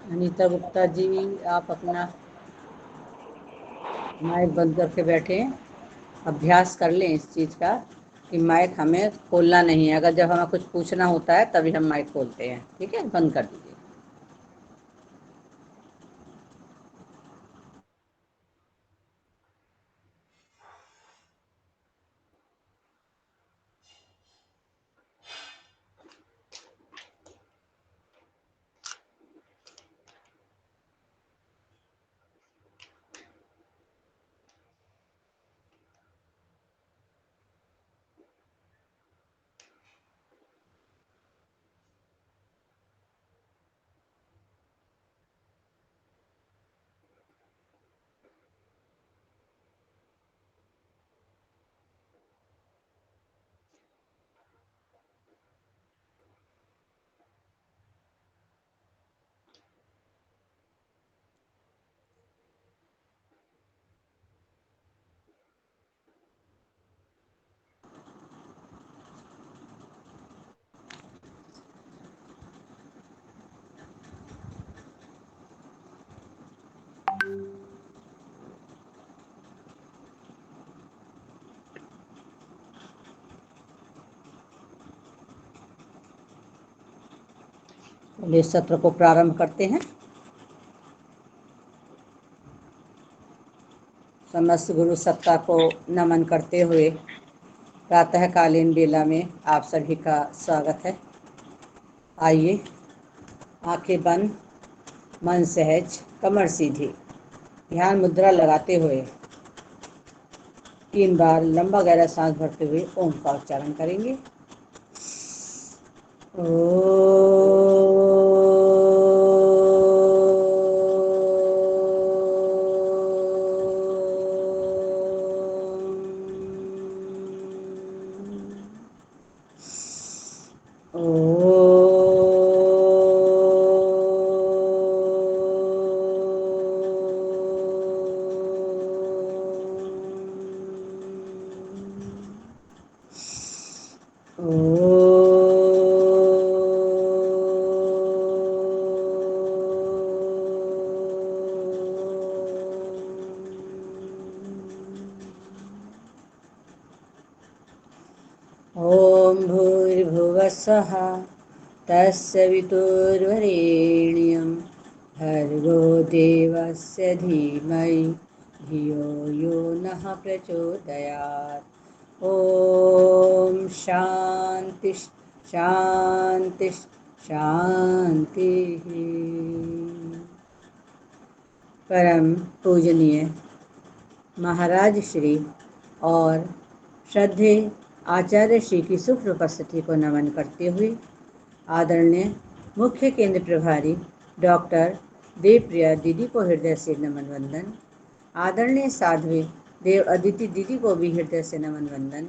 अनीता गुप्ता जी, आप अपना माइक बंद करके बैठे, अभ्यास कर लें इस चीज़ का कि माइक हमें खोलना नहीं है। अगर जब हमें कुछ पूछना होता है तभी हम माइक खोलते हैं। ठीक है, बंद कर दीजिए। इस सत्र को प्रारंभ करते हैं। समस्त गुरु सत्ता को नमन करते हुए प्रातःकालीन बेला में आप सभी का स्वागत है। आइए, आंखें बंद, मन सहज, कमर सीधी, ध्यान मुद्रा लगाते हुए 3 बार लंबा गहरा सांस भरते हुए ओम का उच्चारण करेंगे। ॐ भूर्भुवस्सुः तस्य वितुर्वरेण्यं भर्गो देवस्य धीमहि धियो यो नः प्रचोदयात्। ॐ शान्ति शान्ति शान्तिः। परम पूजनीय महाराज श्री और श्रद्धेय आचार्य श्री की सुख उपस्थिति को नमन करते हुए आदरणीय मुख्य केंद्र प्रभारी डॉक्टर देवप्रिया दीदी को हृदय से नमन वंदन। आदरणीय साध्वी देव अदिति दीदी को भी हृदय से नमन वंदन।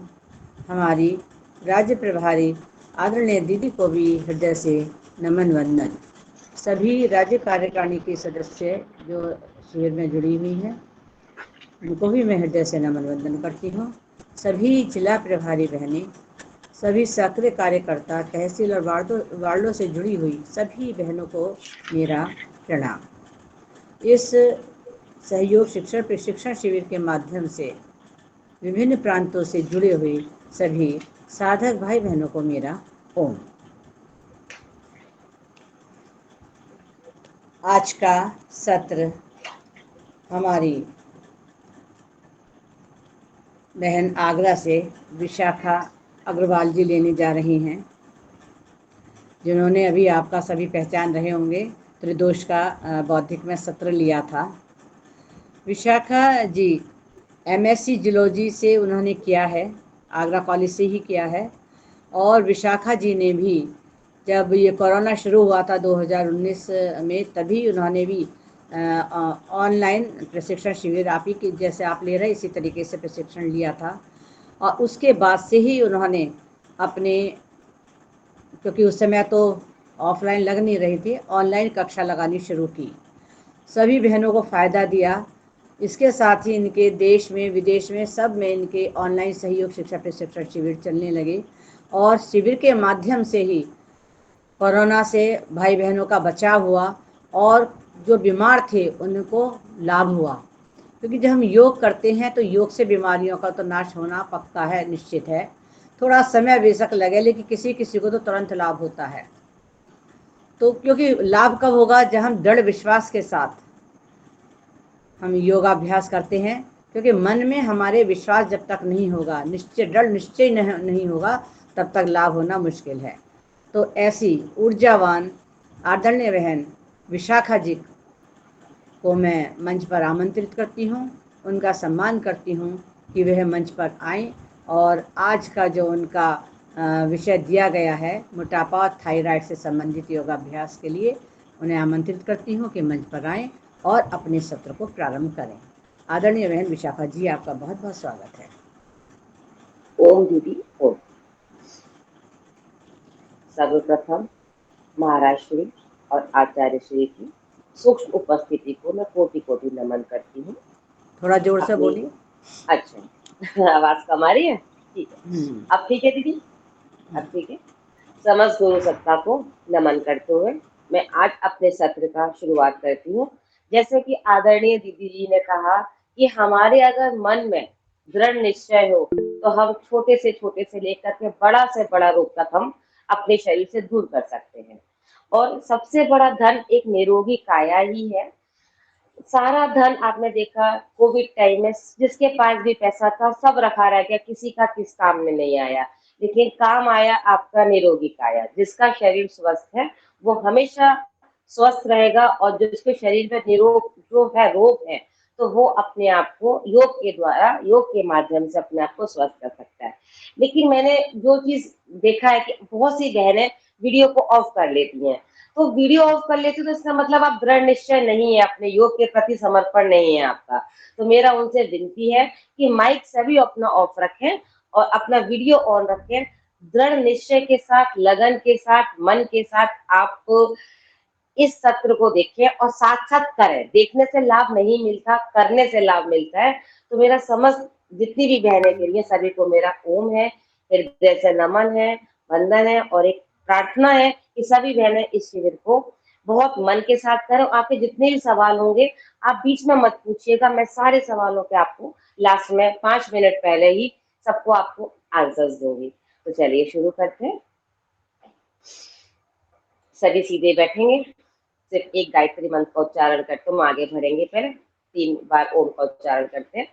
हमारी राज्य प्रभारी आदरणीय दीदी को भी हृदय से नमन वंदन। सभी राज्य कार्यकारिणी के सदस्य जो शिविर में जुड़ी हुई हैं उनको भी मैं हृदय से नमन वंदन करती हूँ। सभी जिला प्रभारी बहनें, सभी सक्रिय कार्यकर्ता, तहसील और वार्डों से जुड़ी हुई सभी बहनों को मेरा प्रणाम। इस सहयोग शिक्षण प्रशिक्षण शिविर के माध्यम से विभिन्न प्रांतों से जुड़े हुए सभी साधक भाई बहनों को मेरा ओम। आज का सत्र हमारी बहन आगरा से विशाखा अग्रवाल जी लेने जा रही हैं, जिन्होंने अभी आपका सभी पहचान रहे होंगे त्रिदोष का बौद्धिक में सत्र लिया था। विशाखा जी MSc जियोलॉजी से उन्होंने किया है, आगरा कॉलेज से ही किया है। और विशाखा जी ने भी जब ये कोरोना शुरू हुआ था 2019 में, तभी उन्होंने भी ऑनलाइन प्रशिक्षण शिविर आप ही की जैसे आप ले रहे इसी तरीके से प्रशिक्षण लिया था, और उसके बाद से ही उन्होंने अपने, क्योंकि उस समय तो ऑफलाइन लग नहीं रही थी, ऑनलाइन कक्षा लगानी शुरू की। सभी बहनों को फ़ायदा दिया। इसके साथ ही इनके देश में विदेश में सब में इनके ऑनलाइन सहयोग शिक्षा प्रशिक्षण शिविर चलने लगे, और शिविर के माध्यम से ही कोरोना से भाई बहनों का बचाव हुआ, और जो बीमार थे उनको लाभ हुआ। क्योंकि जब हम योग करते हैं तो योग से बीमारियों का तो नाश होना पक्का है, निश्चित है। थोड़ा समय बेशक लगे, लेकिन किसी किसी को तो तुरंत लाभ होता है। तो क्योंकि लाभ कब होगा, जब हम दृढ़ विश्वास के साथ हम योगाभ्यास करते हैं। क्योंकि मन में हमारे विश्वास जब तक नहीं होगा, निश्चय दृढ़ निश्चय नहीं होगा, तब तक लाभ होना मुश्किल है। तो ऐसी ऊर्जावान आदरणीय बहन विशाखा जी को मैं मंच पर आमंत्रित करती हूँ, उनका सम्मान करती हूँ कि वह मंच पर आएँ, और आज का जो उनका विषय दिया गया है मोटापा और थायराइड से संबंधित योगाभ्यास के लिए, उन्हें आमंत्रित करती हूँ कि मंच पर आएँ और अपने सत्र को प्रारंभ करें। आदरणीय बहन विशाखा जी, आपका बहुत बहुत स्वागत है। ओम दीदी ओम। सर्वप्रथम महाराज श्री और आचार्य श्री की सूक्ष्म उपस्थिति को मैं कोटि कोटि नमन करती हूँ। थोड़ा जोर से अपनी बोलिए। अच्छा आवाज कम आ रही है? ठीक है, अब ठीक है दीदी, अब ठीक है। समस्त गुरु सत्ता को नमन करते हुए मैं आज अपने सत्र का शुरुआत करती हूँ। जैसे कि आदरणीय दीदी जी ने कहा कि हमारे अगर मन में दृढ़ निश्चय हो तो हम छोटे से लेकर के बड़ा से बड़ा रोग तक हम अपने शरीर से दूर कर सकते हैं। और सबसे बड़ा धन एक निरोगी काया ही है। सारा धन आपने देखा कोविड टाइम में जिसके पास भी पैसा था सब रखा रह गया, किसी का किस काम में नहीं आया, लेकिन काम आया आपका निरोगी काया। जिसका शरीर स्वस्थ है वो हमेशा स्वस्थ रहेगा, और जिसके शरीर में निरोग जो है रोग है तो वो अपने आप को योग के द्वारा योग के माध्यम से अपने आप को स्वस्थ कर सकता है। लेकिन मैंने जो चीज देखा है कि बहुत सी बहनें वीडियो को ऑफ कर लेती हैं, तो वीडियो ऑफ कर लेते तो इसका मतलब आप दृढ़ निश्चय नहीं है, अपने योग के प्रति समर्पण नहीं है आपका। तो मेरा उनसे विनती है कि माइक सभी अपना ऑफ रखें और अपना वीडियो ऑन रखें। दृढ़ निश्चय के साथ, लगन के साथ, मन के साथ आप इस सत्र को देखें और साथ साथ करें। देखने से लाभ नहीं मिलता, करने से लाभ मिलता है। तो मेरा समस्त जितनी भी बहनें के लिए सभी को मेरा ओम है, हृदय से नमन है, वंदन है, और एक प्रार्थना है कि सभी बहनें इस शिविर को बहुत मन के साथ करें। आपके जितने भी सवाल होंगे आप बीच में मत पूछिएगा, मैं सारे सवालों के आपको लास्ट में 5 मिनट पहले ही सबको आपको आंसर्स दूंगी। तो चलिए शुरू करते हैं। सभी सीधे बैठेंगे, सिर्फ एक गायत्री मंत्र का उच्चारण करते हम आगे बढ़ेंगे। पहले 3 बार ओम का उच्चारण करते हैं।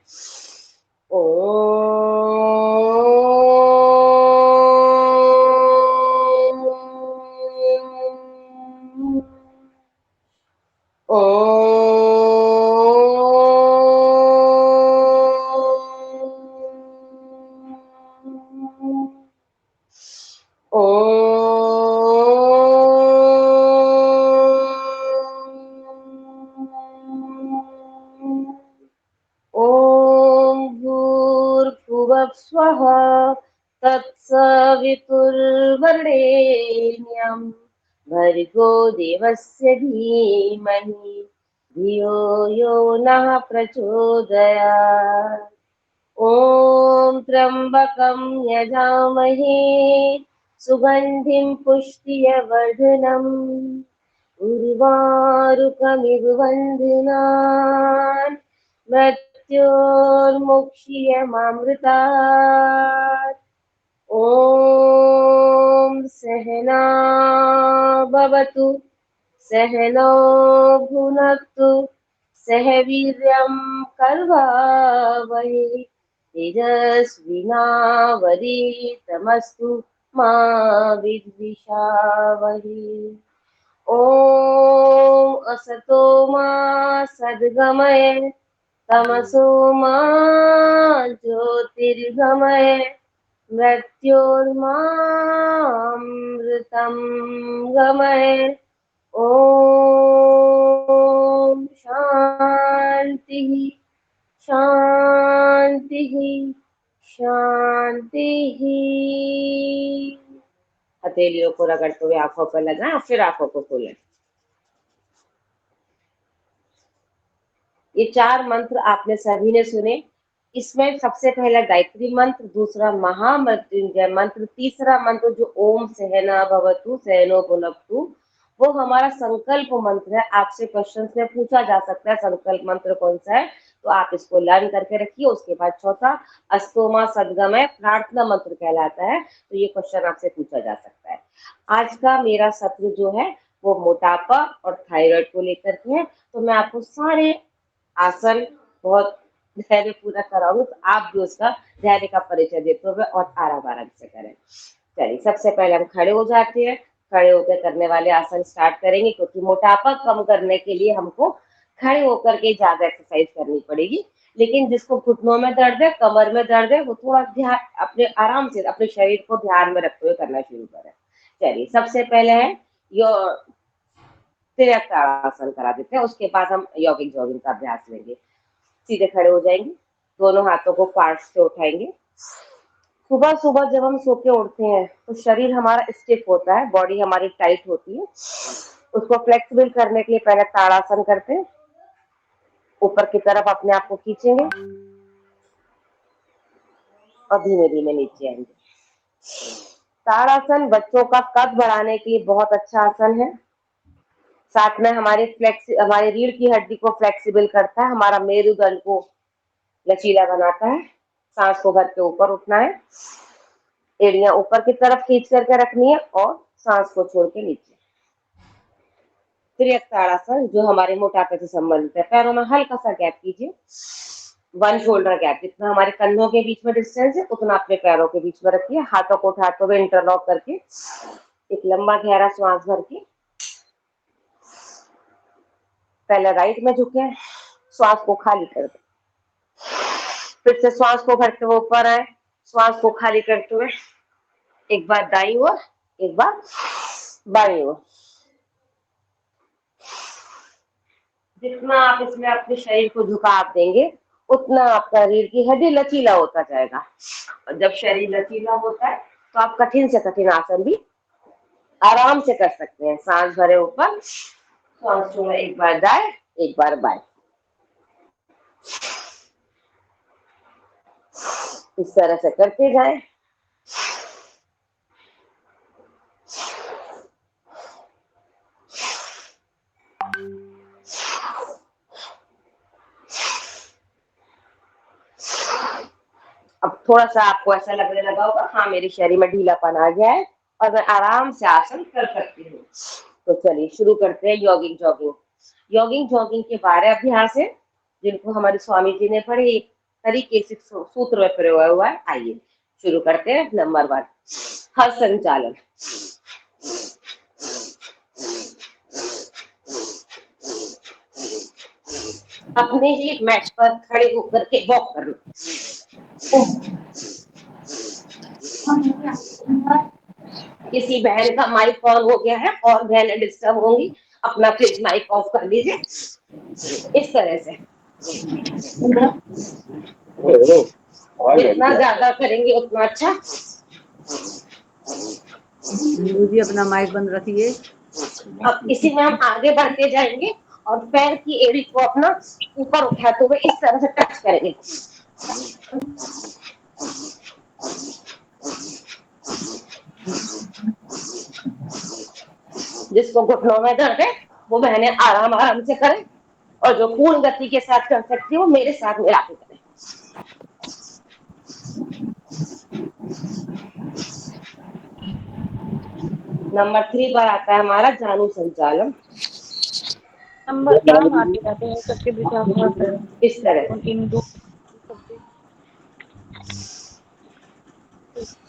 स्वः तत्सवितुर्वरेण्यं भर्गो देवस्य धीमहि धियो यो नः प्रचोदयात्। ॐ त्र्यम्बकं यजामहे सुगन्धिं पुष्टिवर्धनम् उर्वारुकमिव बन्धनान् मृत्योर्मुक्षीयमामृतात्। ॐ सहना भवतु सहनो भुनक्तु सह वीर्यं कर्वावहै तेजस्विनावधीतमस्तु मा विद्विषावहै। ॐ असतो मा सद्गमय तमसो मा ज्योतिर्गमय मृत्योर्मामृतं गमय। ओम शांति शांति शांति। हथेलियों को रगड़ते हुए आंखों पर लगाएं, फिर आंखों को खोलें। ये 4 मंत्र आपने सभी ने सुने। इसमें सबसे पहला गायत्री मंत्र, दूसरा महामृत्युंजय मंत्र, तीसरा मंत्र जो ओम सहना भवतु सहनो भुनक्तु, वो हमारा संकल्प मंत्र है। आपसे क्वेश्चन में पूछा जा सकता है संकल्प मंत्र कौन सा है, तो आप इसको लर्न करके रखिए। उसके बाद चौथा अस्तोमा सद्गमय प्रार्थना मंत्र कहलाता है, तो ये क्वेश्चन आपसे पूछा जा सकता है। आज का मेरा सत्र जो है वो मोटापा और थायराइड को लेकर के है, तो मैं आपको सारे आसन बहुत धैर्य पूरा कराऊंगी, तो आप भी उसका धैर्य का परिचय देते हुए और आराम आराम से करें। चलिए, सबसे पहले हम खड़े हो जाते हैं। खड़े होकर करने वाले आसन स्टार्ट करेंगे, क्योंकि मोटापा कम करने के लिए हमको खड़े होकर के ज्यादा एक्सरसाइज करनी पड़ेगी। लेकिन जिसको घुटनों में दर्द है, कमर में दर्द है, वो थोड़ा ध्यान अपने आराम से अपने शरीर को ध्यान में रखते हुए करना शुरू करें। चलिए, सबसे पहले है यो त्रियक आसन करा देते हैं, उसके बाद हम यौगिक जॉगिंग का अभ्यास लेंगे। सीधे खड़े हो जाएंगे, दोनों हाथों को पार्श्व से उठाएंगे। सुबह सुबह जब हम सो के उठते हैं तो शरीर हमारा स्टिफ होता है, बॉडी हमारी टाइट होती है। उसको फ्लेक्सिबल करने के लिए पहले ताड़ासन करते हैं। ऊपर की तरफ अपने आप को खींचेंगे और धीमे धीमे नीचे आएंगे। ताड़ासन बच्चों का कद बढ़ाने के लिए बहुत अच्छा आसन है। साथ में हमारी रीढ़ की हड्डी को फ्लेक्सिबल करता है, हमारा मेरुदंड को लचीला बनाता है। सांस को भर के ऊपर उठना है, एड़ियां ऊपर की तरफ खींच करके रखनी है और सांस को छोड़ के नीचे। त्रियक ताड़ासन जो हमारे मोटापे से संबंधित है। पैरों में हल्का सा गैप कीजिए, 1 शोल्डर गैप, जितना हमारे कंधों के बीच में डिस्टेंस है उतना अपने पैरों के बीच में रखिए। हाथों को उठाते हुए इंटरलॉक करके एक लंबा गहरा श्वास भर के पहले राइट में झुके, श्वास को खाली कर दे। फिर से श्वास को भरते हुए ऊपर आए, श्वास को खाली करते हुए एक बार दाईं ओर, एक बार बाईं ओर। जितना आप इसमें अपने शरीर को झुकाव देंगे उतना आपका रीढ़ की हड्डी लचीला होता जाएगा। और जब शरीर लचीला होता है तो आप कठिन से कठिन आसन भी आराम से कर सकते हैं। सांस भरे ऊपर, सांस छोड़े, एक बार दाएं, एक बार बाएं। इस तरह से करते जाएं। अब थोड़ा सा आपको ऐसा लगने लगा होगा, हाँ मेरे शरीर में ढीलापन आ गया है और मैं आराम से आसन कर सकती हूँ। तो चलिए शुरू करते हैं यौगिक जॉगिंग। यौगिक जॉगिंग के 12 अभ्यास है जिनको हमारे स्वामी जी ने पढ़े, एक तरीके से सूत्र में प्रयोग हुआ है। आइए शुरू करते हैं। नंबर 1, हस्त संचालन। अपने ही मैट पर खड़े होकर के वॉक करना। किसी बहन का माइक ऑन हो गया है और बहनें डिस्टर्ब होंगी, अपना प्लीज माइक ऑफ कर लीजिए। इस तरह से जितना ज्यादा करेंगे उतना अच्छा। जी अपना माइक बंद रखिए। अब इसी में हम आगे बढ़ते जाएंगे और पैर की एड़ी को अपना ऊपर उठाते हुए इस तरह से टच करेंगे। जिसको घुटनों में दर्द है वो बहनें आराम आराम से करें, और जो पूर्ण गति के साथ कर सकती है वो मेरे साथ मिला के करें। नंबर 3 पर आता है हमारा जानु संचालन। नाम आते जाते हैं सबके बीच इस तरह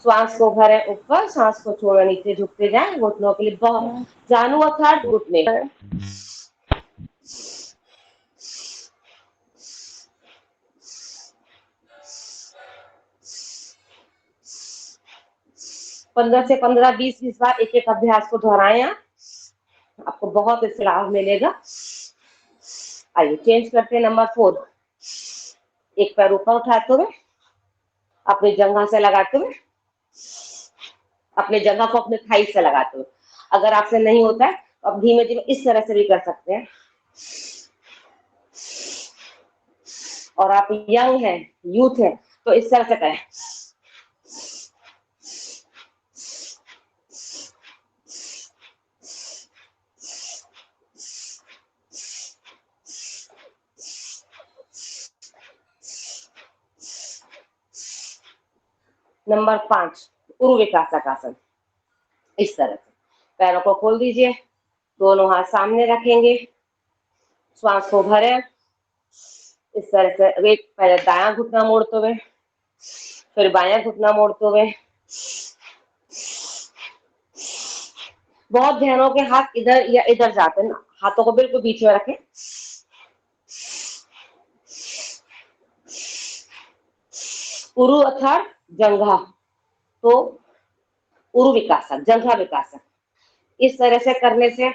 श्वास को भरें ऊपर, सांस को छोड़े नीचे, झुकते जाएं। घुटनों के लिए बहुत जानु अर्थात घुटने। 15 से 15, 20 बार एक एक अभ्यास को दोहराएं आप। आपको बहुत इससे लाभ मिलेगा। आइए चेंज करते हैं नंबर 4। एक पैर ऊपर उठाते हुए, अपनी जंघा से लगाते हुए, अपने जगह को अपने थाई से लगाते हुए। अगर आपसे नहीं होता है तो आप धीमे धीमे इस तरह से भी कर सकते हैं। और आप यंग है, यूथ है, तो इस तरह से करें। नंबर 5 उर्विकासकासन। इस तरह से पैरों को खोल दीजिए, दोनों हाथ सामने रखेंगे, श्वास को भरें इस तरह से। वेट पहले दायां घुटना मोड़ते हुए, फिर बायां घुटना मोड़ते हुए। बहुत ध्यान हो के हाथ इधर या इधर जाते हैं, हाथों को बिल्कुल बीच में रखें। उरु अर्थात जंघा, तो उरु विकासक, जंघा विकासक। इस तरह से करने से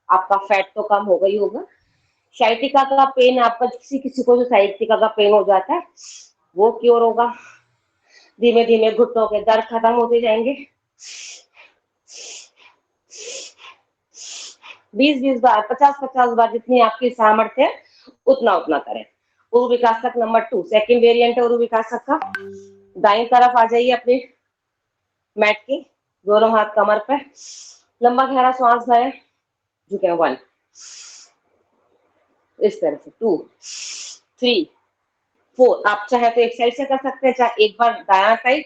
आपका फैट तो कम होगा ही होगा। साइटिका का पेन, आपका किसी को जो साइटिका का पेन हो जाता है वो क्योर होगा। धीमे धीमे घुटनों के दर्द खत्म होते जाएंगे। 20-20 बार, 50-50 बार, जितनी आपकी सामर्थ्य है उतना उतना करें। उरु विकासक नंबर 2 सेकंड वेरिएंट है उरु विकासक का। दाईं तरफ आ जाइए अपने मैट के, दोनों हाथ कमर पे, लंबा गहरा श्वास भरें, झुके 1, इस तरह से 2, 3, 4। आप चाहे तो एक साइड से कर सकते हैं, चाहे एक बार दायां साइड,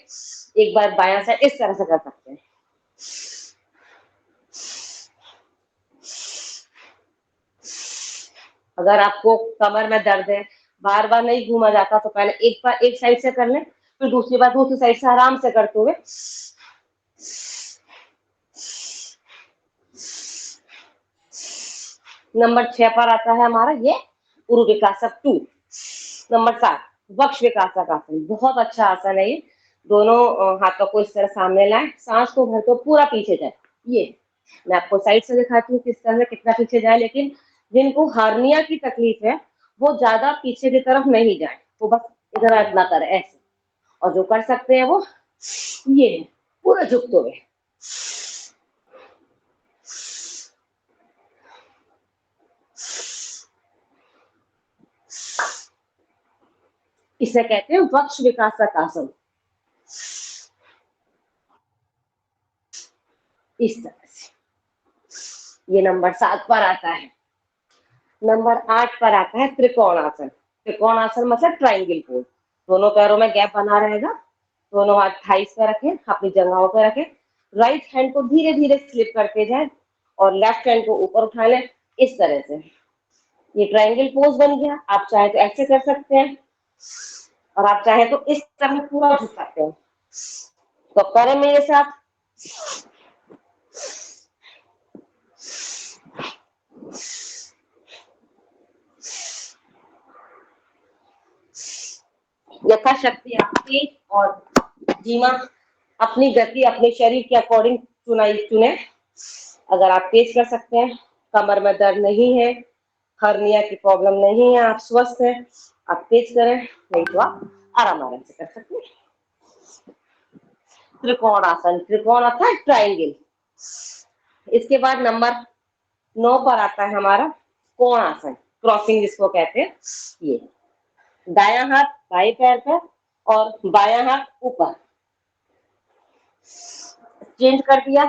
एक बार बायां साइड, इस तरह से कर सकते हैं। अगर आपको कमर में दर्द है, बार बार नहीं घूमा जाता, तो पहले एक बार एक साइड से कर लें, फिर दूसरी बार दूसरी साइड से आराम से करते हुए। नंबर 6 पर आता है हमारा ये उरु विकासक 2। नंबर 7 वक्ष विकासक आसन। बहुत अच्छा आसन है ये। दोनों हाथों को इस तरह सामने लाएं, सांस को भरते पूरा पीछे जाए। ये मैं आपको साइड से दिखाती हूँ किस तरह से कितना पीछे जाए, लेकिन जिनको हार्निया की तकलीफ है वो ज्यादा पीछे की तरफ नहीं जाए, वो बस इधर इतना करें ऐसे। और जो कर सकते हैं वो ये पूरा झुकते हुए। इसे कहते हैं वक्ष विकासक आसन। इस तरह से ये नंबर 7 पर आता है। नंबर 8 पर आता है त्रिकोणासन। त्रिकोणासन मतलब ट्रायंगल पोज। दोनों पैरों में गैप बना रहेगा, दोनों हाथ थाइस पे रखें, अपनी जंघाओं पे रखें। राइट हैंड को धीरे धीरे स्लिप करते जाए और लेफ्ट हैंड को ऊपर उठा लें इस तरह से। ये ट्रायंगल पोज बन गया। आप चाहे तो ऐसे कर सकते हैं और आप चाहे तो इस तरह पूरा झुक सकते हैं। तो करें मेरे साथ। यथाशक्ति आप तेज और धीमा अपनी गति अपने शरीर के अकॉर्डिंग चुने। अगर आप तेज कर सकते हैं, कमर में दर्द नहीं है, हर्निया की प्रॉब्लम नहीं है, आप स्वस्थ हैं, आप तेज करें, नहीं तो आप आराम आराम से कर सकते हैं। त्रिकोणासन, त्रिकोण अर्थात ट्रायंगल। इसके बाद नंबर 9 पर आता है हमारा कोणासन, क्रॉसिंग जिसको कहते हैं। ये दायां हाथ बाएं पैर पर और बायां हाथ ऊपर। चेंज कर दिया।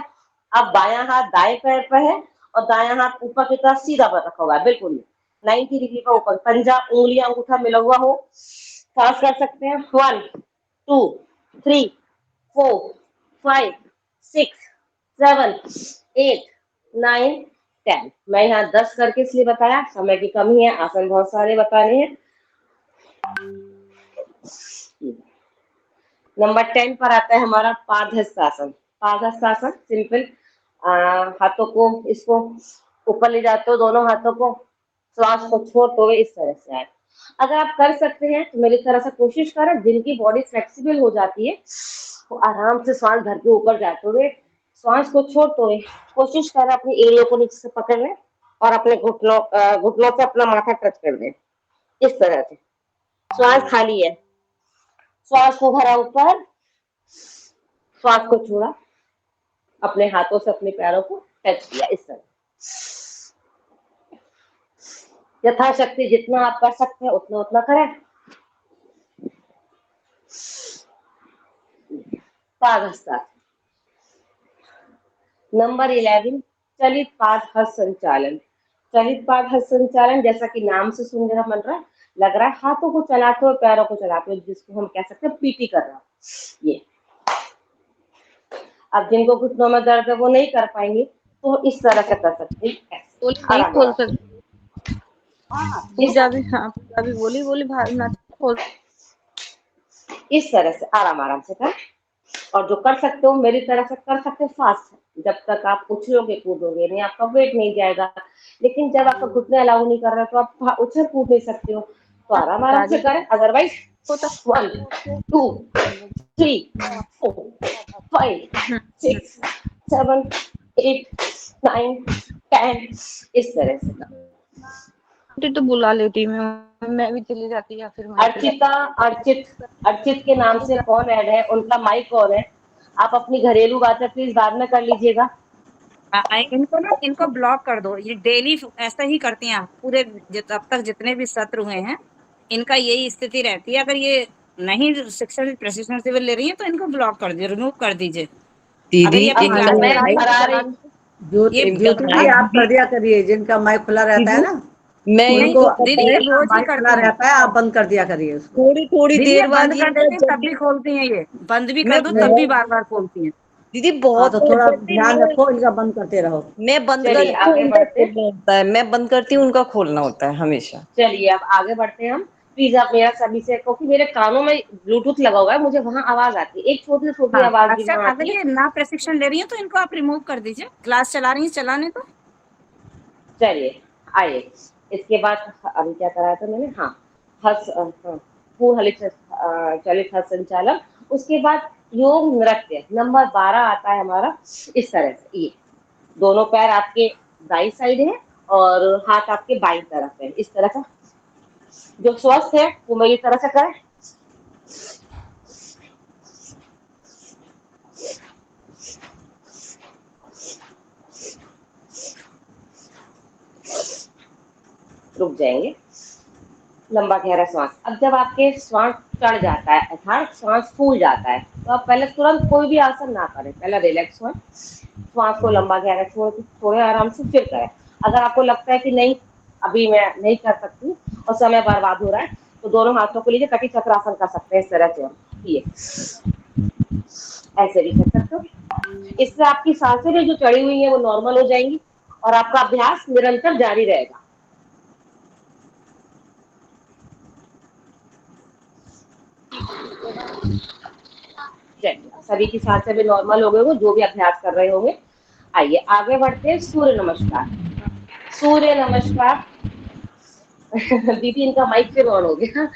अब बायां हाथ दाएं पैर पर है और दायां हाथ ऊपर की तरफ सीधा पर रखा हुआ है, बिल्कुल 90 डिग्री का ऊपर, पंजा उंगलियां अंगूठा मिला हुआ हो। सांस कर सकते हैं। 1, 2, 3, 4, 5, 6, 7, 8, 9, 10। मैं यहाँ 10 करके इसलिए बताया, समय की कमी है, आसन बहुत सारे बताने हैं। नंबर 10 पर आता है हमारा पादहस्तासन। पादहस्तासन सिंपल, हाथों को इसको ऊपर ले जाते हो, दोनों हाथों को, श्वास को छोड़ते हुए इस तरह से आए। अगर आप कर सकते हैं तो मेरी तरह से कोशिश करें। जिनकी बॉडी फ्लेक्सिबल हो जाती है वो आराम से श्वास भर के ऊपर जाते हुए श्वास को छोड़ते हुए कोशिश करें अपनी एड़ियों को नीचे से पकड़ लें और अपने घुटनों से अपना माथा टच कर दें इस तरह से। श्वास खाली है, श्वास को भरा ऊपर, श्वास को छोड़ा, अपने हाथों से अपने पैरों को टच किया इस तरह। यथाशक्ति जितना आप कर सकते हैं उतना उतना करें। पादहस्त। नंबर 11 चलित पाद हस्त संचालन। चलित पाद हस्त संचालन जैसा कि नाम से सुनकर मन रहा लग रहा है हाथों को चलाते हुए पैरों को चलाते हुए, जिसको हम कह सकते हैं पीटी कर रहा। ये अब जिनको घुटनों में दर्द है वो नहीं कर पाएंगे तो इस तरह से कर सकते हैं। नहीं खोल सकते पूजा भी बोली ना खोल। इस तरह से आराम आराम से करें और जो कर सकते हो मेरी तरह से कर सकते हो फास्ट। जब तक आप उछलोगे कूदोगे नहीं, आपका वेट नहीं जाएगा। लेकिन जब आपका घुटने अलाउ नहीं कर रहा तो आप उछल कूद नहीं सकते हो, तो आराम आराम से करें। अदरवाइज 1 2 3 4 5 6 7 8 9 10 इस तरह से। तो बुला लेती मैं भी चली जाती या फिर अर्चित के नाम से कौन ऐड है, उनका माइक ऑन है। आप अपनी घरेलू बातें प्लीज बाद में कर लीजिएगा। इनको ब्लॉक कर दो। ये डेली ऐसा ही करती हैं पूरे अब तक जितने भी सत्र हुए हैं इनका यही स्थिति रहती है। अगर ये नहीं शिक्षण प्रशिक्षण से ले रही है तो इनको ब्लॉक कर दीजिए, रिमूव कर दीजिए। अगर ये अपनी क्लास मैं चला रही करा रही ये ज्योति जी आप कर दिया करिए, जिनका माइक खुला रहता है ना उनको दीदी ये रोज ही माइक खुला करती रहता है, आप बंद कर दिया करिए उसको। थोड़ी दीदी देर ये बाद बंद कर देती हैं तब भी खोलती हैं, ये बंद भी कर दो तब भी बार बार खोलती हैं। दीदी हाँ, बहुत तो थोड़ा ध्यान रखो, इनका बंद करते रहो। मैं बंद चलिए, करती हूँ आगे उनका बढ़ते हैं। खोलना होता है, मैं बंद करती हूँ उनका खोलना होता है हमेशा। चलिए अब आगे बढ़ते हैं हम। प्लीज आप मेरा सभी से, क्योंकि मेरे कानों में ब्लूटूथ लगा हुआ है, मुझे वहां आवाज आती है, एक छोटी छोटी हाँ, आवाज भी अच्छा वहां अगर आती है। ये ना प्रशिक्षण ले रही है तो इनको आप रिमूव कर दीजिए। क्लास चला रही है चलाने तो। चलिए आइए, इसके बाद अभी क्या कराया था मैंने, हाँ चलित हस्त संचालन। उसके बाद योग नृत्य नंबर 12 आता है हमारा इस तरह से। ये दोनों पैर आपके दाई साइड है और हाथ आपके बाईं तरफ है इस तरह का। जो स्वस्थ है वो मेरी तरह से करें। रुक जाएंगे। लंबा गहरा श्वास। अब जब आपके श्वास चढ़ जाता है अर्थात श्वास फूल जाता है तो आप पहले तुरंत कोई भी आसन ना करें, पहले रिलैक्स हो, श्वास को लंबा गहरा छोड़े आराम से फिर करें। अगर आपको लगता है कि नहीं अभी मैं नहीं कर सकती और समय बर्बाद हो रहा है तो दोनों हाथों को लीजिए, कटी चक्रासन कर सकते हैं इस तरह से। ये ऐसे भी कर सकते हो। इससे आपकी सांसें भी जो चढ़ी हुई है वो नॉर्मल हो जाएंगी और आपका अभ्यास निरंतर जारी रहेगा। सभी की सांसें भी नॉर्मल हो गए हो जो भी अभ्यास कर रहे होंगे। आइए आगे बढ़ते हैं। सूर्य नमस्कार। सूर्य नमस्कार दीदी इनका माइक फिर ऑन हो गया।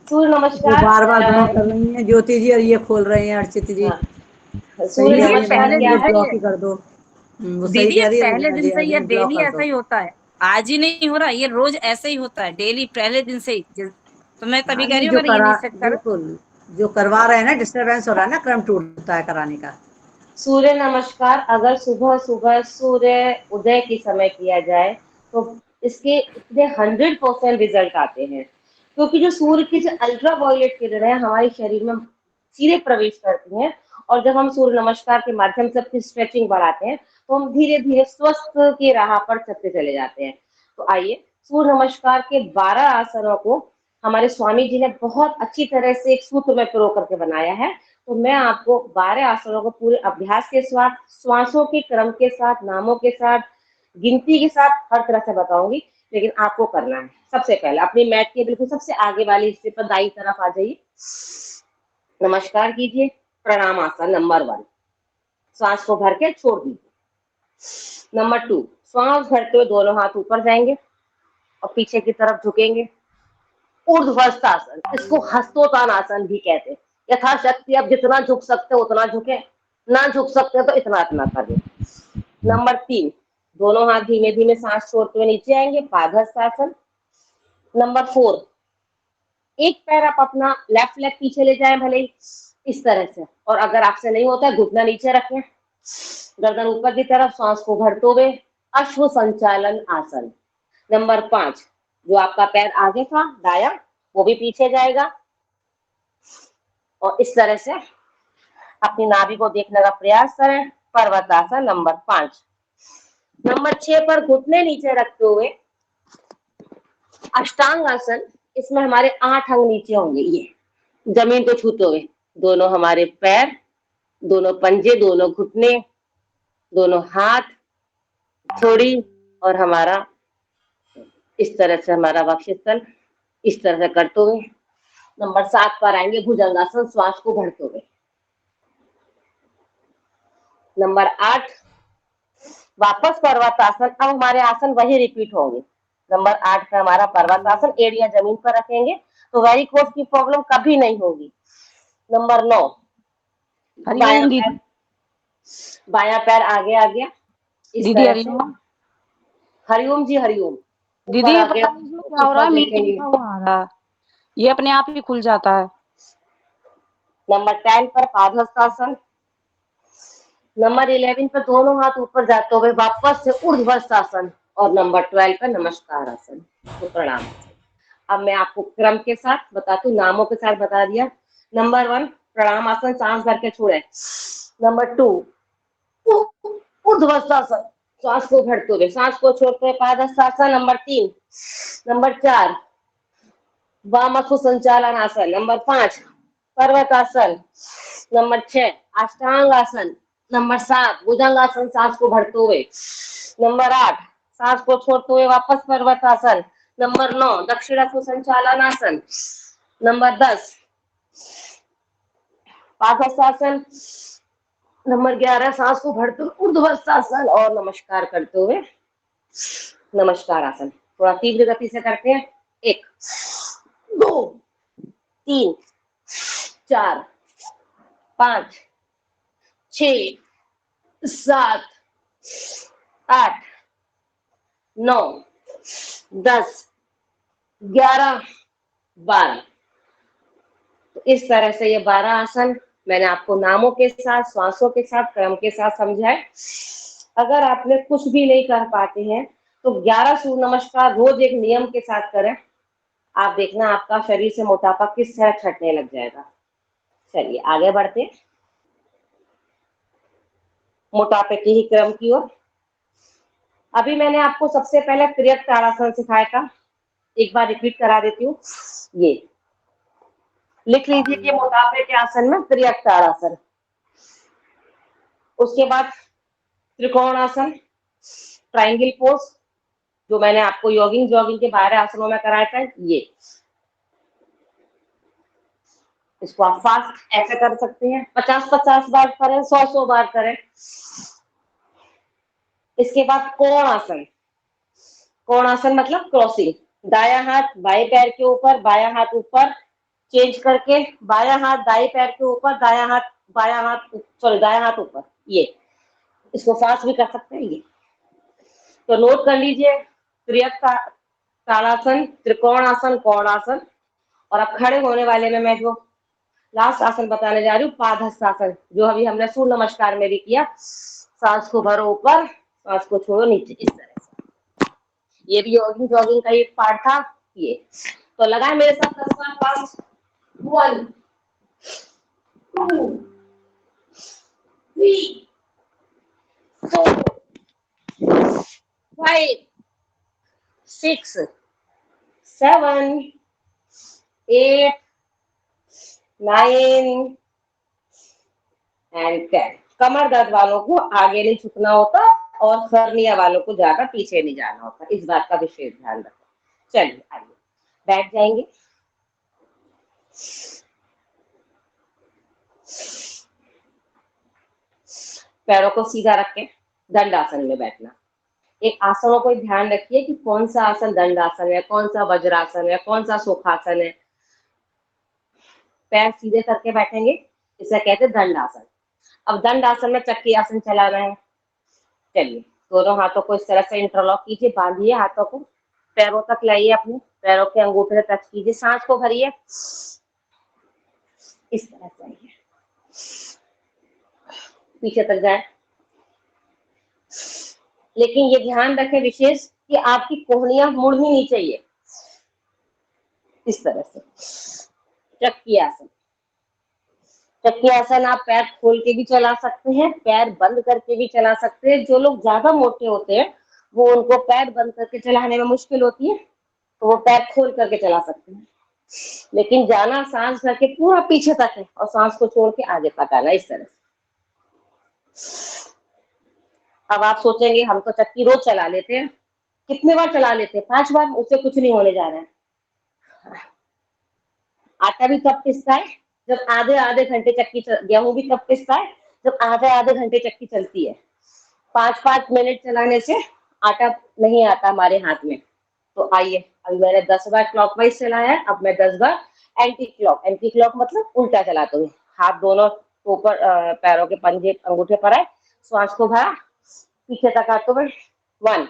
सूर्य नमस्कार बार बार ब्लॉक कर रही हैं ज्योति जी और ये खोल रहे हैं अर्चित जी। सूर्य सही नमस्कार क्या है, है? ब्लॉक ही कर दो। वो सही दीदी ये कह रही है, पहले दिन से ये ब्लॉक डेली कर ऐसा दो। ही होता है, आज ही नहीं हो रहा, ये रोज ऐसे ही होता है डेली पहले दिन से ही। तो मैं तभी कह रही हूँ अगर ये नहीं सेट करो। बिल्कुल जो करवा रहे हैं ना, डिस्टरबेंस हो रहा है ना, क्रम टूटता है कराने का। सूर्य नमस्कार अगर सुबह सुबह सूर्य उदय के समय किया जाए तो इसके इतने 100% रिजल्ट आते हैं, क्योंकि जो सूर्य की जो अल्ट्रा वायलेट किरणें हमारे शरीर में सीधे प्रवेश करती हैं और जब हम सूर्य नमस्कार के माध्यम से अपनी स्ट्रेचिंग बढ़ाते हैं तो हम धीरे धीरे स्वस्थ की राह पर चलते चले जाते हैं। तो आइए, सूर्य नमस्कार के 12 आसनों को हमारे स्वामी जी ने बहुत अच्छी तरह से एक सूत्र में पिरो करके बनाया है। तो मैं आपको 12 आसनों को पूरे अभ्यास के साथ, श्वासों के क्रम के साथ, नामों के साथ, गिनती के साथ हर तरह से बताऊंगी, लेकिन आपको करना है। सबसे पहले अपनी मैट के बिल्कुल सबसे आगे वाले हिस्से पर दाईं तरफ आ जाइए, नमस्कार कीजिए। प्रणाम आसन नंबर 1, श्वास को भर के छोड़ दीजिए। नंबर 2, श्वास भरते हुए दोनों हाथ ऊपर जाएंगे और पीछे की तरफ झुकेंगे। ऊर्ध्वस्थासन, इसको हस्तोत्तान आसन भी कहते हैं। यथाशक्ति आप जितना झुक सकते हो उतना झुके। ना झुक सकते तो इतना इतना कर लें। नंबर 3, दोनों हाथ धीमे धीमे सांस छोड़ते हुए नीचे आएंगे, पादहस्तासन। नंबर 4, एक पैर आप अपना लेफ्ट लेग पीछे ले जाएं भले ही इस तरह से, और अगर आपसे नहीं होता है घुटना नीचे रखें, गर्दन ऊपर की तरफ, सांस को भरते हुए अश्व संचालन आसन। नंबर 5, जो आपका पैर आगे था दाया वो भी पीछे जाएगा और इस तरह से अपनी नाभि को देखने का प्रयास करें, पर्वतासन नंबर 5। नंबर 6 पर घुटने नीचे रखते हुए अष्टांग आसन, इसमें हमारे 8 अंग नीचे होंगे, ये जमीन को छूते हुए, दोनों हमारे पैर, दोनों पंजे, दोनों घुटने, दोनों हाथ, थोड़ी और हमारा इस तरह से हमारा वक्षस्थल इस तरह से करते हुए। नंबर 7 पर आएंगे भुजंगासन, श्वास को भरते हुए। नंबर 8 वापस पर्वतासन, अब हमारे आसन वही रिपीट होंगे। नंबर 8 का हमारा पर्वतासन, एड़ियां जमीन पर रखेंगे तो वेरिकोस की प्रॉब्लम कभी नहीं होगी। नंबर 9 हरिओम दीदी। बायां पैर आगे आ गया इस दीदी तरह से। हरिओम। हरिओम जी हरिओम। दीदी ऊपर ये आ गया, पता नहीं इसमें क्या हो रहा ऊपर है, मीटिंग देखेंगे। लिखा हुआ आ रहा है, ये अपने आप ही खुल जाता है। नंबर 10 पर पादहस्तासन। नंबर 11 पर दोनों हाथ ऊपर जाते हुए वापस से ऊर्ध्वस्थासन, और नंबर 12 पर नमस्कार आसन, तो प्रणाम आसन। अब मैं आपको क्रम के साथ बताती हूँ, नामों के साथ बता दिया। नंबर 1 प्रणाम आसन, सांस भर के छोड़े। नंबर 2 ऊर्ध्वस्थासन, सांस को भरते हुए, सांस को छोड़ते हुए पादहस्तासन। नंबर 3। नंबर 4 वामअश्व संचालन आसन। नंबर 5 पर्वतासन। नंबर 6 अष्टांग आसन। नंबर 7 भुजंगासन, सांस को भरते हुए। नंबर 8 सांस को छोड़ते हुए वापस पर्वतासन। नंबर 9 दक्षिणाश्व संचालन आसन। नंबर 10 पादहस्तासन। नंबर 11 सांस को भरते हुए ऊर्ध्वस्थासन और नमस्कार करते हुए नमस्कार आसन। थोड़ा तीव्र गति से करते हैं। 1 2 3 4 5 6 7 8 9 10 11 12। तो इस तरह से ये 12 आसन मैंने आपको नामों के साथ, श्वासों के साथ, क्रम के साथ समझाए। अगर आपने कुछ भी नहीं कर पाते हैं तो 11 सूर्य नमस्कार रोज एक नियम के साथ करें, आप देखना आपका शरीर से मोटापा किस तरह छटने लग जाएगा। चलिए आगे बढ़ते हैं मोटापे के ही क्रम की ओर। अभी मैंने आपको सबसे पहले त्रियक ताड़ासन सिखाया था, एक बार रिपीट करा देती हूँ। ये लिख लीजिए कि मोटापे के आसन में त्रियक ताड़ासन। उसके बाद त्रिकोण आसन, ट्रायंगल पोज, जो मैंने आपको जॉगिंग के 12 आसनों में कराया था। ये इसको आप फास्ट ऐसे कर सकते हैं, 50-50 बार करें, 100-100 बार करें। इसके बाद कोण आसन। कोण आसन मतलब क्रॉसिंग, दाया हाथ बाएं पैर के ऊपर, बायां हाथ ऊपर, चेंज करके बायां हाथ दाएं पैर के ऊपर, दायां हाथ ऊपर। ये इसको फास्ट भी कर सकते हैं। ये तो नोट कर लीजिए, त्रियक ताड़ासन, त्रिकोण आसन, कोण आसन। और अब खड़े होने वाले में मैं जो लास्ट आसन बताने जा रही हूँ, पादहस्तासन, जो अभी हमने सूर्य नमस्कार में भी किया। सांस को भरो ऊपर, सांस को छोड़ो नीचे, इस तरह से। ये भी जॉगिंग का एक पार्ट था। ये तो लगाए मेरे साथ 10 बार फास्ट। 1 2 3 4 5 6 7 8 9 एंड 10। कमर दर्द वालों को आगे नहीं झुकना होता और हर्निया वालों को ज्यादा पीछे नहीं जाना होता, इस बात का विशेष ध्यान रखें। चलिए आइए बैठ जाएंगे। पैरों को सीधा रख के दंड आसन में बैठना। एक आसनों को ध्यान रखिए कि कौन सा आसन दंड आसन है, कौन सा वज्रासन है, कौन सा सुखासन है। पैर सीधे करके बैठेंगे, इसे कहते हैं दंड आसन। अब दंड आसन में चक्की आसन चलाना है। चलिए, दोनों हाथों को इस तरह से इंटरलॉक कीजिए, बांधिए हाथों को, पैरों तक लाइए, अपने पैरों के अंगूठे टच कीजिए, सांस को भरिए, इस तरह से आइए, पीछे तक जाए। लेकिन ये ध्यान रखें विशेष कि आपकी कोहनियां मुड़नी नहीं चाहिए, इस तरह से। चक्की आसन, चक्की आसन आप पैर खोल के भी चला सकते हैं, पैर बंद करके भी चला सकते हैं। जो लोग ज्यादा मोटे होते हैं वो उनको पैर बंद करके चलाने में मुश्किल होती है, तो वो पैर खोल करके चला सकते हैं। लेकिन जाना सांस भर के पूरा पीछे तक है और सांस को छोड़ के आगे तक आना, इस तरह से। अब आप सोचेंगे हम तो चक्की रोज चला लेते हैं, कितने बार चला लेते हैं? 5 बार, उससे कुछ नहीं होने जा रहा है। आटा भी कब पिसता है? जब आधे आधे घंटे चक्की गेहूं भी कब पिसता है? जब आधे आधे घंटे चक्की चलती है। 5-5 मिनट चलाने से आटा नहीं आता हमारे हाथ में। तो आइए, अभी मैंने 10 बार क्लॉकवाइज चलाया है, अब मैं 10 बार एंटी क्लॉक। एंटी क्लॉक मतलब उल्टा चलाते हुए, हाथ दोनों ऊपर, पैरों के पंजे अंगूठे पर आए, श्वास को भरा, पीछे तक आते हुए 1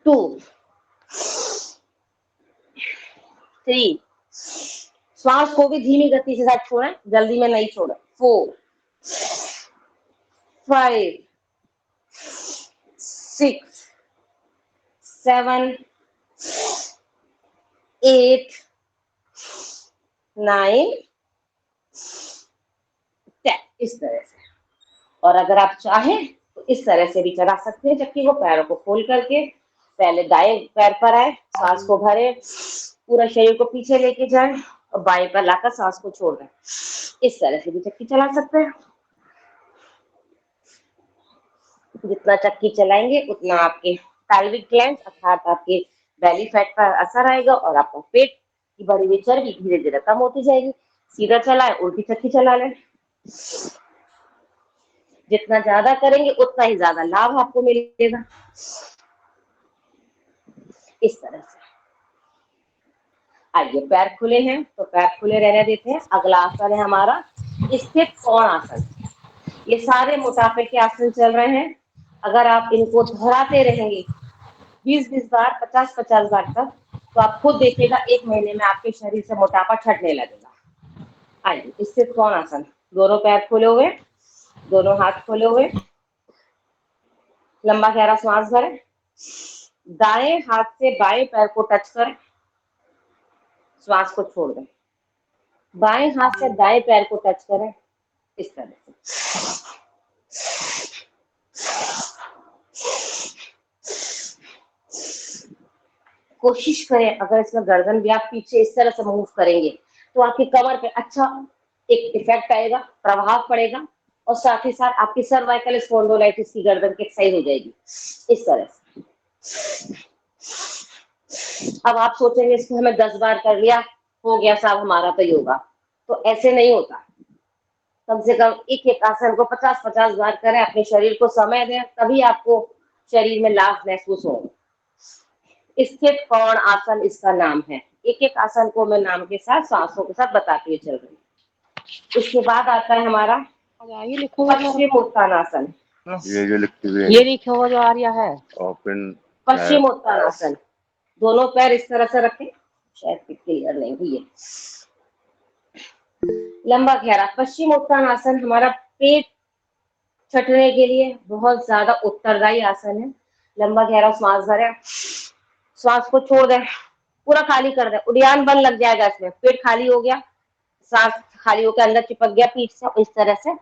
2 3, श्वास को भी धीमी गति के साथ छोड़ें, जल्दी में नहीं छोड़ें। 4 5 6 7 8 9 10, इस तरह से। और अगर आप चाहें तो इस तरह से भी चला सकते हैं चक्की को, पैरों को खोल करके। पहले दाएं पैर पर आए, सांस को भरे, पूरा शरीर को पीछे लेके जाए और बाएं पर लाकर सांस को छोड़ दें। इस तरह से भी चक्की चला सकते हैं। जितना चक्की चलाएंगे उतना आपके पैल्विक ग्लैंड अर्थात आपके बेली फैट पर असर आएगा और आपका पेट की बढ़ी हुई चर्बी धीरे धीरे कम होती जाएगी। सीधा चलाएं, उल्टी चक्की चला लें। जितना ज्यादा करेंगे उतना ही ज्यादा लाभ आपको मिलेगा, इस तरह से। आइए, पैर खुले हैं तो पैर खुले रहने देते हैं। अगला आसन है हमारा स्थित कोण आसन। ये सारे मोटापे के आसन चल रहे हैं। अगर आप इनको दोहराते रहेंगे 20-20 बार, 50-50 बार तक, तो आप खुद देखिएगा 1 महीने में आपके शरीर से मोटापा छटने लगेगा। आइए, स्थित कोण आसन, दोनों पैर खोले हुए, दोनों हाथ खोले हुए, लंबा गहरा श्वास भरें, दाएं हाथ से बाएं पैर को टच करें, श्वास को छोड़ दें, बाएं हाथ से दाएं पैर को टच करें, इस तरह से। कोशिश करें, अगर इसमें गर्दन भी आप पीछे इस तरह से मूव करेंगे तो आपकी कमर पे अच्छा एक इफेक्ट आएगा, प्रभाव पड़ेगा, और साथ ही साथ आपकी सर्वाइकल स्पॉन्डिलोलाइटिस की गर्दन की एक्सरसाइज हो जाएगी, इस तरह से। अब आप सोचेंगे इसको हमें 10 बार कर लिया, हो गया साहब हमारा तो योगा। तो ऐसे नहीं होता। कम से कम एक एक आसन को 50-50 बार करें, अपने शरीर को समय दें, तभी आपको शरीर में लाभ महसूस होगा। स्थित कोण आसन इसका नाम है। एक एक आसन को मैं नाम के साथ, सांसों के साथ बताती हुई चल रही हूँ। इसके बाद आता है हमारा पश्चिमोत्तानासन। ये जो लिखी हुई है, ये लिखा हुआ जो आ रहा है ओपन पश्चिमोत्तानासन, दोनों पैर इस तरह से रखें, शायद क्लियर नहीं हुई है। लंबा गहरा पश्चिमोत्तानासन हमारा पेट छटने के लिए बहुत ज्यादा उत्तरदायी आसन है। लंबा गहरा श्वास भरें, श्वास को छोड़ दें, पूरा खाली कर दें, उड़ान बन लग जाएगा इसमें। पेट खाली हो गया, सांस खाली होकर अंदर चिपक गया पीठ से, इस तरह से।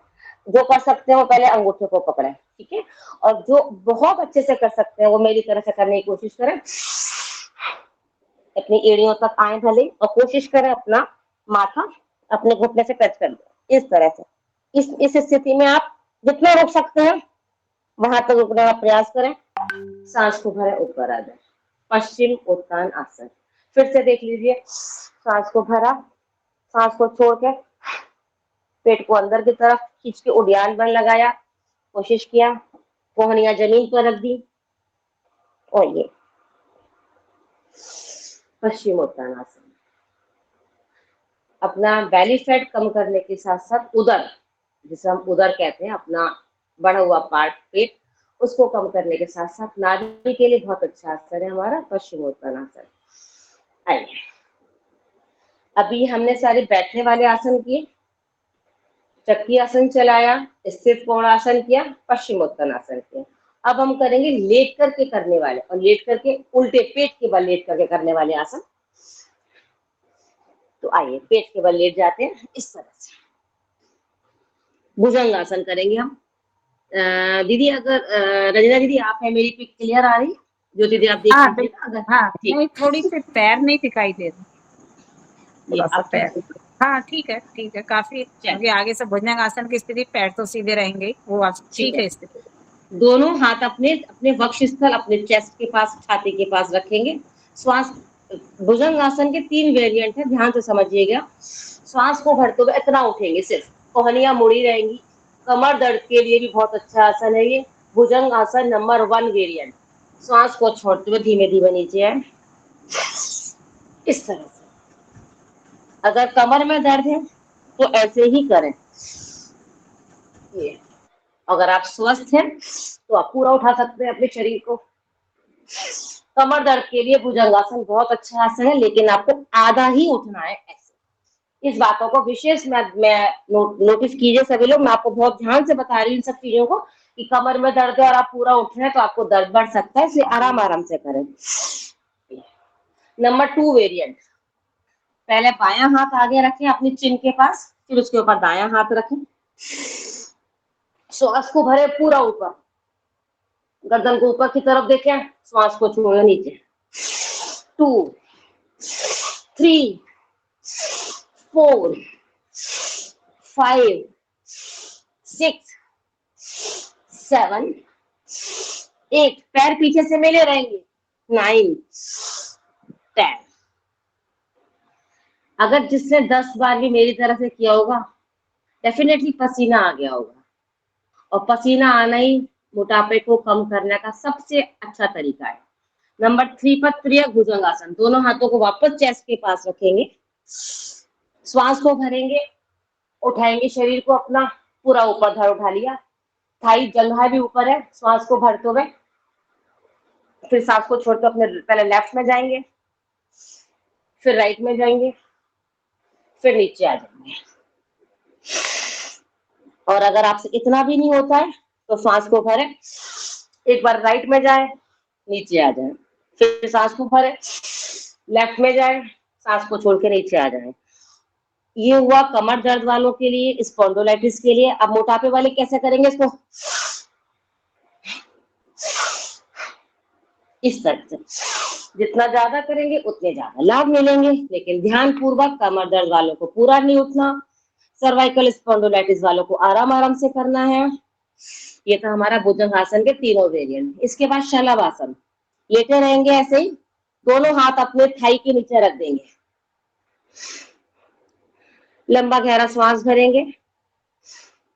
जो कर सकते हैं वो पहले अंगूठे को पकड़ें, ठीक है। और जो बहुत अच्छे से कर सकते हैं वो मेरी तरह से करने की कोशिश करें। अपनी एड़ियों तक आए भले, और कोशिश करें अपना माथा अपने घुटने से टच कर दें, इस तरह से। इस स्थिति में आप जितना रुक सकते हैं वहां तक रुकने का प्रयास करें। सांस को भरें, ऊपर आ जाए, पश्चिम उत्तान आसन। फिर से देख लीजिए, सांस को भरा, सांस को छोड़ के पेट को अंदर की तरफ खींच के उड़ान बन लगाया, कोशिश किया, कोहनियां जमीन पर रख दी, और ये पश्चिमोत्तानासन। अपना बेली फैट कम करने के साथ साथ उदर जिसे हम उदर कहते हैं, अपना बढ़ा हुआ पार्ट पेट, उसको कम करने के साथ साथ नाभि के लिए बहुत अच्छा आसन है हमारा पश्चिमोत्तानासन। आइए, अभी हमने सारे बैठने वाले आसन किए, चक्की आसन चलाया, स्थिर कोणासन किया, पश्चिमोत्तानासन किया। अब हम करेंगे लेट करके करने वाले, और लेट करके उल्टे पेट के बल लेट करके करने वाले आसन। तो आइए, पेट के बल लेट जाते हैं इस तरह से। भुजंग आसन करेंगे हम। दीदी, अगर रंजना दीदी आप है, मेरी पिक क्लियर आ रही है? जो दीदी आप देख हाँ लीजिए ना, अगर हाँ, ठीक। नहीं थोड़ी सी पैर नहीं दिखाई दे रही, ये थोड़ा सा आप ठीक पैर। है? हाँ ठीक है, ठीक है, काफी। चल, क्योंकि आगे से भुजंग आसन की स्थिति, पैर तो सीधे रहेंगे ही, वो ठीक ठीक है। है स्थिति। दोनों हाथ अपने अपने वक्षस्थल, अपने चेस्ट के पास, छाती के पास रखेंगे। श्वास, भुजंग आसन के 3 वेरिएंट है, ध्यान से समझिएगा। श्वास को भरते हुए इतना उठेंगे, सिर्फ कोहनियां मुड़ी रहेंगी। कमर दर्द के लिए भी बहुत अच्छा आसन है ये, भुजंग आसन नंबर 1 वेरिएंट। श्वास को छोड़ते हुए धीमे धीमे नीचे आए, इस तरह से। अगर कमर में दर्द है तो ऐसे ही करें। ये, अगर आप स्वस्थ हैं तो आप पूरा उठा सकते हैं अपने शरीर को। कमर दर्द के लिए भुजंगासन बहुत अच्छा आसन है, लेकिन आपको आधा ही उठना है ऐसे। इस बातों को विशेष नोटिस कीजिए सभी लोग। मैं आपको बहुत ध्यान से बता रही हूँ इन सब चीजों को, कि कमर में दर्द है और आप पूरा उठ रहे हैं तो आपको दर्द बढ़ सकता है, इसलिए आराम आराम से करें। नंबर 2 वेरिएंट, पहले बायां हाथ आगे रखें अपनी चिन के पास, फिर उसके ऊपर दायां हाथ रखें। श्वास को भरे पूरा ऊपर, गर्दन को ऊपर की तरफ देखें, श्वास को छोड़े नीचे। 2, 3, 4, 5, 6, 7, 8, पैर पीछे से मिले रहेंगे। 9, 10। अगर जिसने 10 बार भी मेरी तरह से किया होगा, डेफिनेटली पसीना आ गया होगा, और पसीना आना ही मोटापे को कम करने का सबसे अच्छा तरीका है। नंबर 3 पर त्रियक भुजंगासन, दोनों हाथों को वापस चेस्ट के पास रखेंगे, श्वास को भरेंगे, उठाएंगे शरीर को अपना पूरा ऊपर, धड़ उठा लिया, थाई जंघा भी ऊपर है, श्वास को भरते हुए, फिर सांस को छोड़ते अपने पहले लेफ्ट में जाएंगे, फिर राइट में जाएंगे, फिर नीचे आ जाएंगे। और अगर आपसे इतना भी नहीं होता है तो सांस को भरे, एक बार राइट में जाए, नीचे आ जाए, फिर सांस को भरे, लेफ्ट में जाए, सांस को छोड़ के नीचे आ जाए। ये हुआ कमर दर्द वालों के लिए, स्पॉन्डिलोलाइटिस के लिए। अब मोटापे वाले कैसे करेंगे इसको? इस तरह से, जितना ज्यादा करेंगे उतने ज्यादा लाभ मिलेंगे, लेकिन ध्यान पूर्वक कमर दर्द वालों को पूरा नहीं उठना, सर्वाइकल स्पॉन्डिलोलाइटिस वालों को आराम आराम से करना है। ये था हमारा भुजंगासन के तीनों वेरिएंट। इसके बाद शलभासन, लेटे रहेंगे ऐसे ही, दोनों हाथ अपने थाई के नीचे रख देंगे, लंबा गहरा श्वास भरेंगे,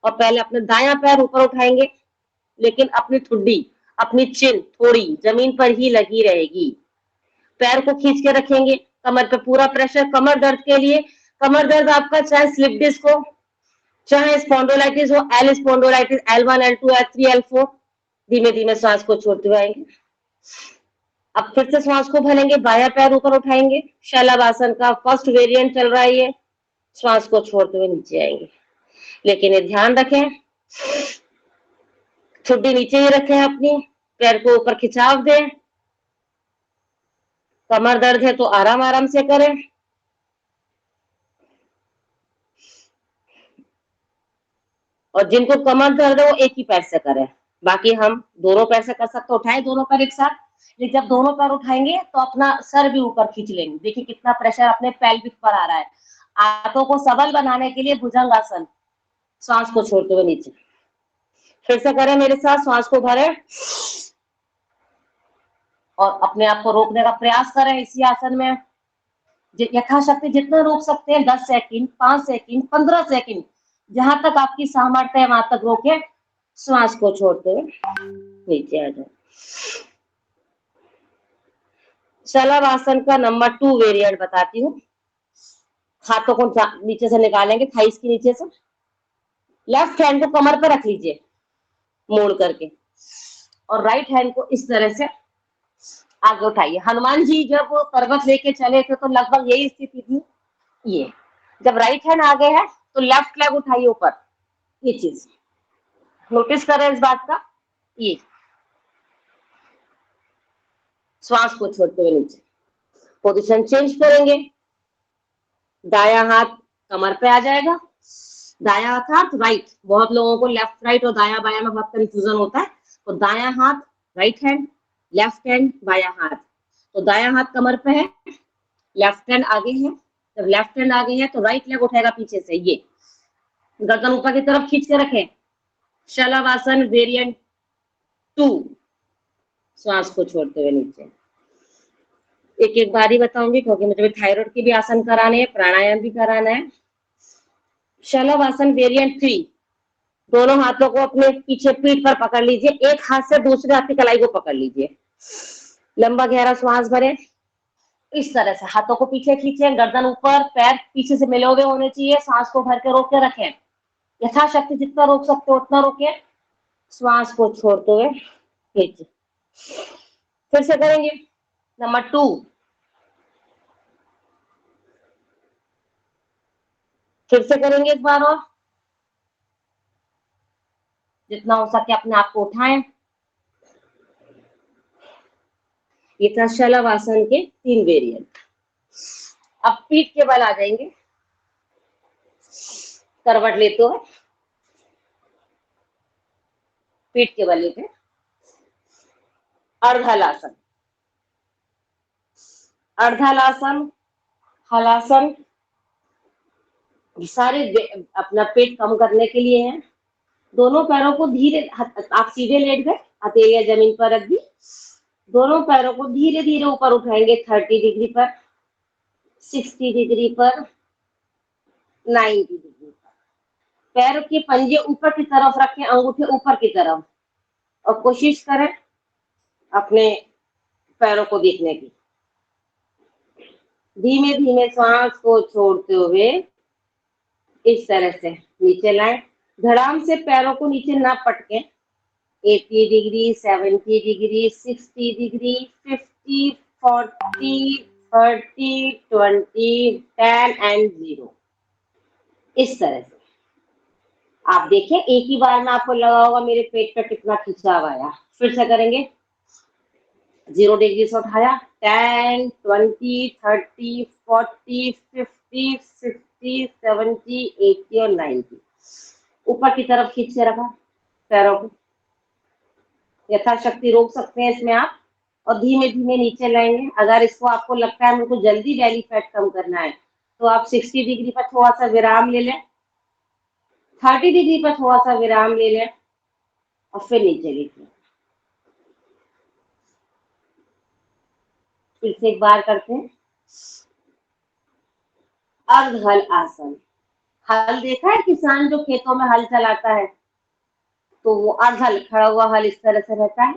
और पहले अपने दायां पैर ऊपर उठाएंगे, लेकिन अपनी ठुड्डी, अपनी चिन थोड़ी जमीन पर ही लगी रहेगी। पैर को खींच के रखेंगे, कमर पे पूरा प्रेशर। कमर दर्द के लिए, कमर दर्द आपका चाहे स्लिप डिस्क हो, चाहे स्पॉन्डिलोलाइटिस हो, L स्पॉन्डिलोलाइटिस, L1, L2, L3, L4, धीमे धीमे श्वास को छोड़ते हुए आएंगे। अब फिर से श्वास को भरेंगे, बायां पैर ऊपर उठाएंगे, शलभासन का फर्स्ट वेरिएंट चल रहा है ये। श्वास को छोड़ते हुए नीचे आएंगे, लेकिन ये ध्यान रखें, ठुड्डी नीचे ही रखें अपनी, पैर को ऊपर खिंचाव दें। कमर दर्द है तो आराम आराम से करें। और जिनको कमर दर्द है वो एक ही पैर से करें, बाकी हम दोनों पैर से कर सकते, उठाएं दोनों पैर एक साथ। लेकिन जब दोनों पैर उठाएंगे तो अपना सर भी ऊपर खींच लेंगे। देखिए कितना प्रेशर अपने पेल्विक पर आ रहा है। हाथों को सबल बनाने के लिए भुजंगासन, सांस को छोड़ते हुए नीचे, फिर से करें मेरे साथ, श्वास को भरें और अपने आप को रोकने का प्रयास करें इसी आसन में। यथाशक्ति जितना रोक सकते हैं, 10 सेकंड, 5 सेकंड, 15 सेकंड, जहां तक आपकी सामर्थ्य है वहां तक रोके, श्वास को छोड़ते हुए नीचे आ जाए। शलभासन का नंबर 2 वेरिएंट बताती हूँ। हाथों को नीचे से निकालेंगे, थाइस के नीचे से, लेफ्ट हैंड को कमर पर रख लीजिए मोड़ करके, और राइट हैंड को इस तरह से आगे उठाइए। हनुमान जी जब पर्वत लेके चले थे तो लगभग यही स्थिति थी। ये जब राइट हैंड आगे है तो लेफ्ट लेग उठाइए ऊपर, ये चीज नोटिस करें इस बात का। ये श्वास को छोड़ते हुए नीचे, पोजीशन चेंज करेंगे, दाया हाथ कमर पे आ जाएगा, दाया हाथ राइट, बहुत लोगों को लेफ्ट राइट और दाया बाया में बहुत कंफ्यूजन होता है, तो दाया हाथ राइट हैंड, लेफ्ट हैंड बाया हाथ, तो दाया हाथ कमर पे है, लेफ्ट हैंड आगे है, जब लेफ्ट हैंड आगे है तो राइट लेग उठेगा पीछे से, ये गर्दन ऊपर की तरफ खींच के रखें। शलभासन वेरिएंट 2, श्वास को छोड़ते हुए नीचे। एक एक बारी बताऊंगी क्योंकि मुझे थायराइड की भी आसन कराने हैं, प्राणायाम भी कराना है। शलभासन वेरिएंट 3, दोनों हाथों को अपने पीछे पीठ पर पकड़ लीजिए, एक हाथ से दूसरे हाथ की कलाई को पकड़ लीजिए, लंबा गहरा श्वास भरे, इस तरह से हाथों को पीछे खींचे, गर्दन ऊपर, पैर पीछे से मिले हुए होने चाहिए, सांस को भर के रोक के रखें, यथाशक्ति जितना रोक सकते हो उतना रोके, श्वास को छोड़ते हुए खींचे। फिर से करेंगे नंबर 2, फिर से करेंगे एक बार और, जितना हो सके अपने आप को उठाएं। ये था शलभासन के 3 वेरिएंट। अब पीठ के बल आ जाएंगे, करवट लेते हुए पीठ के बल लेते, अर्धहलासन, अर्धहलासन, हलासन, सारे अपना पेट कम करने के लिए है। दोनों पैरों को धीरे, आप सीधे लेट गए, हथेलियां जमीन पर रख दी, दोनों पैरों को धीरे धीरे ऊपर उठाएंगे, 30 डिग्री पर, 60 डिग्री पर, 90 डिग्री पर। पैर के पंजे ऊपर की तरफ रखें, अंगूठे ऊपर की तरफ, और कोशिश करें अपने पैरों को देखने की। धीमे धीमे श्वास को छोड़ते हुए इस तरह से नीचे लाएं, धड़ाम से पैरों को नीचे ना पटके, 80 डिग्री, 70 डिग्री, 60 डिग्री, 50, 40, 30, 20, 10 एंड 0, इस तरह से आप देखें। एक ही बार में आपको लगा होगा मेरे पेट पे कितना खिंचाव आया। फिर से करेंगे, 0 डिग्री से उठाया, 10, 20, 30, 40, 50, 60, 70, 80 और 90, ऊपर की तरफ खींच के रखा पैरों को, यथाशक्ति रोक सकते हैं इसमें आप, और धीमे धीमे नीचे लाएंगे। अगर इसको आपको लगता है मुझको जल्दी बेली फैट कम करना है तो आप 60 डिग्री पर थोड़ा सा विराम ले लें, 30 डिग्री पर थोड़ा सा विराम ले लें, और फिर नीचे लीजिए। फिर से एक बार करते हैं, अर्धहल आसन। हल देखा है किसान जो खेतों में हल चलाता है तो वो अर्धहल, खड़ा हुआ हल इस तरह से रहता है,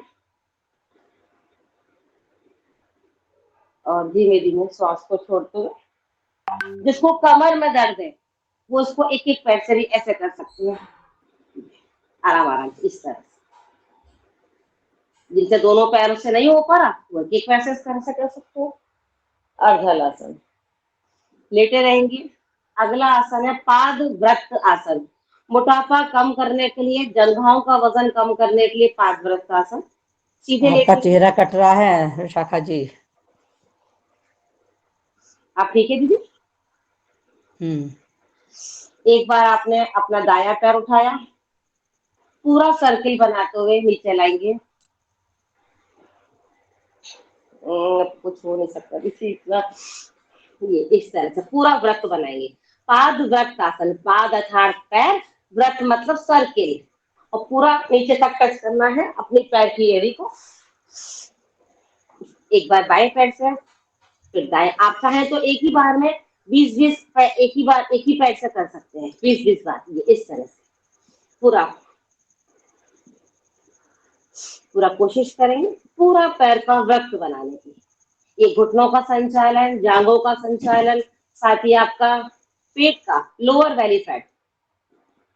और धीमे धीमे श्वास को छोड़ते हुए, जिसको कमर में दर्द है वो उसको एक एक पैर से भी ऐसे कर सकते हैं, आराम आराम से इस तरह से। जिनसे दोनों पैरों से नहीं हो पा रहा वो एक पैर से कर सकते हो। अर्धहलासन, लेटे रहेंगे। अगला आसन है पाद व्रत आसन। मोटापा कम करने के लिए, जंघाओं का वजन कम करने के लिए पाद व्रत आसन। सीधे आपका लेटे, चेहरा कट रहा है शाखा जी। आप ठीक है दीदी? एक बार आपने अपना दाया पैर उठाया, पूरा सर्किल बनाते हुए नीचे लाएंगे। कुछ हो नहीं सकता इतना, ये इस तरह से पूरा व्रत बनाएंगे। पाद व्रत आसन, पाद अर्थात पैर, व्रत मतलब सर्किल, और पूरा नीचे तक टच करना है अपनी पैर की एड़ी को। एक बार बाएं पैर से, फिर दाएं। आप चाहें तो एक ही बार में 20-20 एक ही पैर से कर सकते हैं, 20-20 बार, ये इस तरह से पूरा कोशिश करेंगे पूरा पैर का व्रत बनाने की। ये घुटनों का संचालन, जांघों का संचालन, साथ ही आपका पेट का लोअर बेली फैट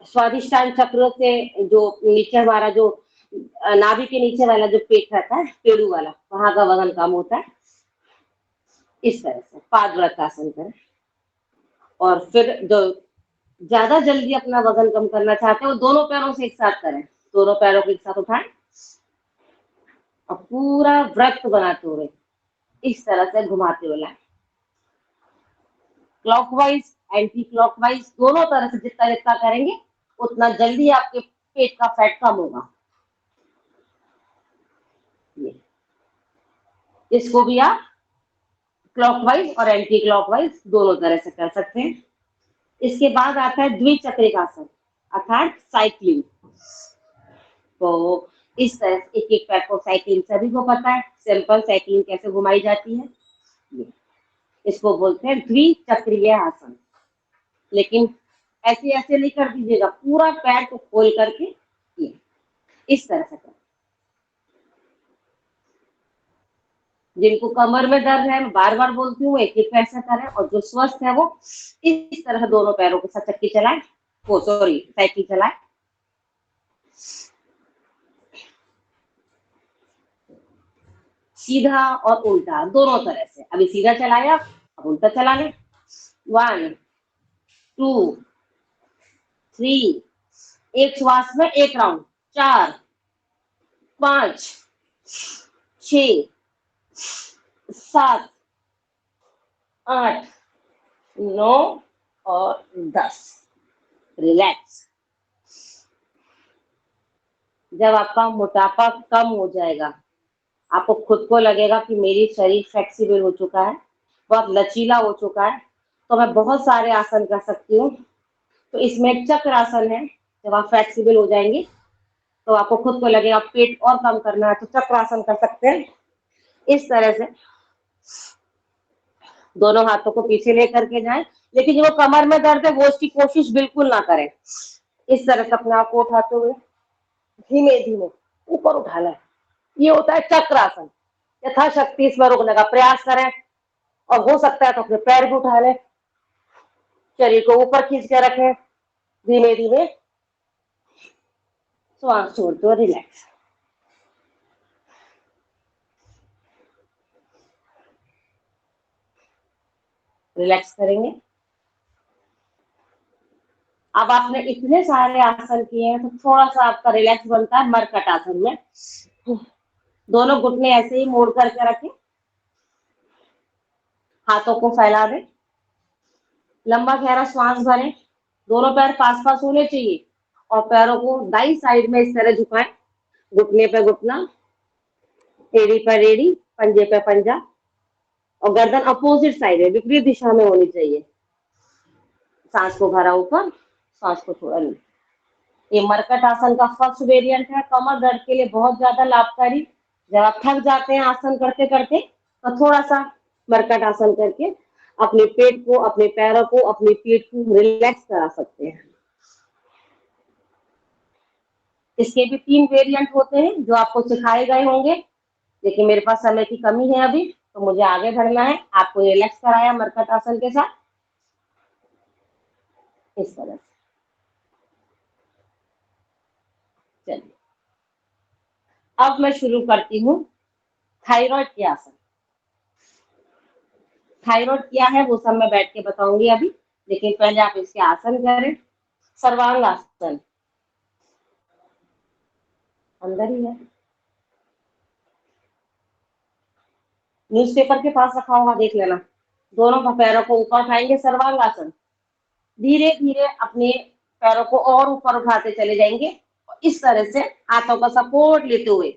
स्वादिष्टान चक्र से जो नीचे हमारा जो नाभि के नीचे वाला जो पेट रहता है, पेड़ू वाला, वहां का वजन कम होता है। इस तरह से पादव्रतासन करें। और फिर जो ज्यादा जल्दी अपना वजन कम करना चाहते हैं वो दोनों पैरों से एक साथ करें। दोनों पैरों को एक साथ उठाएं और पूरा वृत्त बनाते हुए इस तरह से घुमाते हुए लाएं। क्लॉकवाइज एंटी क्लॉकवाइज दोनों तरह से जितना जितना करेंगे उतना जल्दी आपके पेट का फैट कम होगा। ये इसको भी आप क्लॉकवाइज और एंटी क्लॉकवाइज दोनों तरह से कर सकते हैं। इसके बाद आता है द्विचक्रिकासन अर्थात साइक्लिंग। तो इस तरह से एक एक पैर को साइक्लिंग सभी को पता है, सिंपल साइक्लिंग कैसे घुमाई जाती है। इसको बोलते हैं द्विचक्रीय आसन। लेकिन ऐसे ऐसे नहीं कर दीजिएगा, पूरा पैर को खोल करके ये इस तरह से करें। जिनको कमर में दर्द है, मैं बार बार बोलती हूँ, एक एक पैर से करें। और जो स्वस्थ है वो इस तरह दोनों पैरों के साथ चक्की चलाएं, वो सॉरी साइकिल चलाएं। सीधा और उल्टा दोनों तरह से। अभी सीधा चलाया, अब उल्टा चला लें। 1 2 3, एक श्वास में एक राउंड। 4 5 6 7 8 9 और 10। रिलैक्स। जब आपका मोटापा कम हो जाएगा, आपको खुद को लगेगा कि मेरी शरीर फ्लेक्सिबल हो चुका है, बहुत लचीला हो चुका है, तो मैं बहुत सारे आसन कर सकती हूँ। तो इसमें एक चक्र आसन है। जब आप फ्लेक्सिबल हो जाएंगे तो आपको खुद को लगेगा पेट और कम करना है, तो चक्र आसन कर सकते हैं। इस तरह से दोनों हाथों को पीछे लेकर के जाएं। लेकिन जो कमर में दर्द है वो उसकी कोशिश बिल्कुल ना करें। इस तरह से अपने आप को उठाते हुए धीमे धीमे ऊपर उठाना है। ये होता है चक्रासन। यथाशक्ति इसमें रुकने का प्रयास करें, और हो सकता है तो अपने पैर भी उठा लें। शरीर को ऊपर खींच के रखें, धीमे धीमे श्वास छोड़ते हुए रिलैक्स। रिलैक्स करेंगे। अब आपने इतने सारे आसन किए हैं तो थोड़ा सा आपका रिलैक्स बनता है मरकट आसन में। दोनों घुटने ऐसे ही मोड़ करके रखें, हाथों को फैला दें, लंबा गहरा श्वास भरें। दोनों पैर पास पास होने चाहिए और पैरों को दाई साइड में इस तरह झुकाएं, घुटने पे घुटना, एड़ी पर एड़ी, पंजे पे पंजा, और गर्दन अपोजिट साइड है, विपरीत दिशा में होनी चाहिए। सांस को भरा ऊपर, सांस को छोड़ा नीचे। ये मरकट आसन का फर्स्ट वेरिएंट है। कमर दर्द के लिए बहुत ज्यादा लाभकारी। जब आप थक जाते हैं आसन करते करते, तो थोड़ा सा मरकट आसन करके अपने पेट को, अपने पैरों को, अपनी पीठ को रिलैक्स करा सकते हैं। इसके भी 3 वेरिएंट होते हैं जो आपको सिखाए गए होंगे, लेकिन मेरे पास समय की कमी है अभी, तो मुझे आगे बढ़ना है। आपको रिलैक्स कराया मरकट आसन के साथ इस तरह से। चलिए अब मैं शुरू करती हूँ थायराइड के आसन। थायराइड क्या है वो सब मैं बैठ के बताऊंगी अभी, लेकिन पहले आप इसके आसन करें। सर्वांग आसन अंदर ही है, न्यूज़पेपर के पास रखा होगा, देख लेना। दोनों का पैरों को ऊपर उठाएंगे, सर्वांग आसन। धीरे धीरे अपने पैरों को और ऊपर उठाते चले जाएंगे। इस तरह से हाथों का सपोर्ट लेते हुए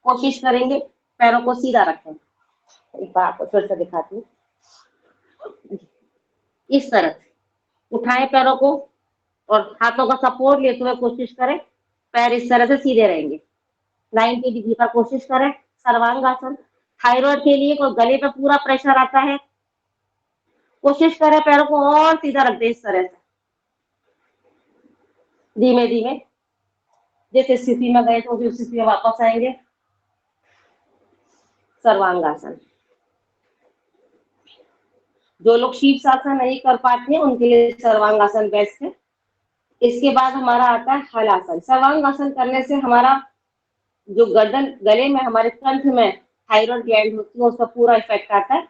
कोशिश करेंगे पैरों को सीधा रखें। एक बार आपको फिर से दिखाती हूँ। इस तरह से उठाएं पैरों को और हाथों का सपोर्ट लेते हुए कोशिश करें पैर इस तरह से सीधे रहेंगे। 90 डिग्री का कोशिश करें। सर्वांग आसन थायराइड के लिए कोई गले पे पूरा प्रेशर आता है, कोशिश करें पैरों को और सीधा रख दे इस तरह से। धीमे धीमे जिस स्थिति में गए तो उस स्थिति में वापस आएंगे। सर्वांगासन। जो लोग शीर्षासन नहीं कर पाते हैं उनके लिए सर्वांगासन बेस्ट है। इसके बाद हमारा आता है हलासन। सर्वांगासन करने से हमारा जो गर्दन गले में हमारे कंठ में थायराइड ग्लैंड होती है उसका पूरा इफेक्ट आता है।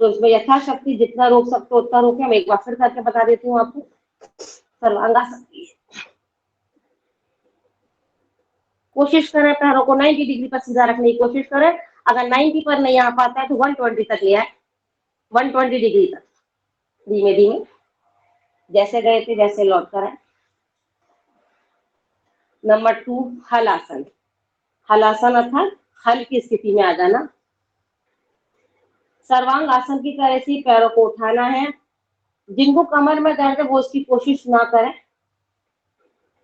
तो इसमें यथाशक्ति जितना रोक सकते हो उतना रोके। हम एक बार फिर करके बता देती हूँ आपको। सर्वांगासन कोशिश करें पैरों को 90 डिग्री पर सीधा रखने की कोशिश करें। अगर 90 पर नहीं आ पाता है तो 120 तक ले आए, 120 डिग्री तक धीमे धीमे जैसे गए थे वैसे लौट कर आए। नंबर 2 हलासन। हलासन अर्थात हल की स्थिति में आ जाना। सर्वांग आसन की तरह से पैरों को उठाना है। जिनको कमर में दर्द है वो उसकी कोशिश ना करें,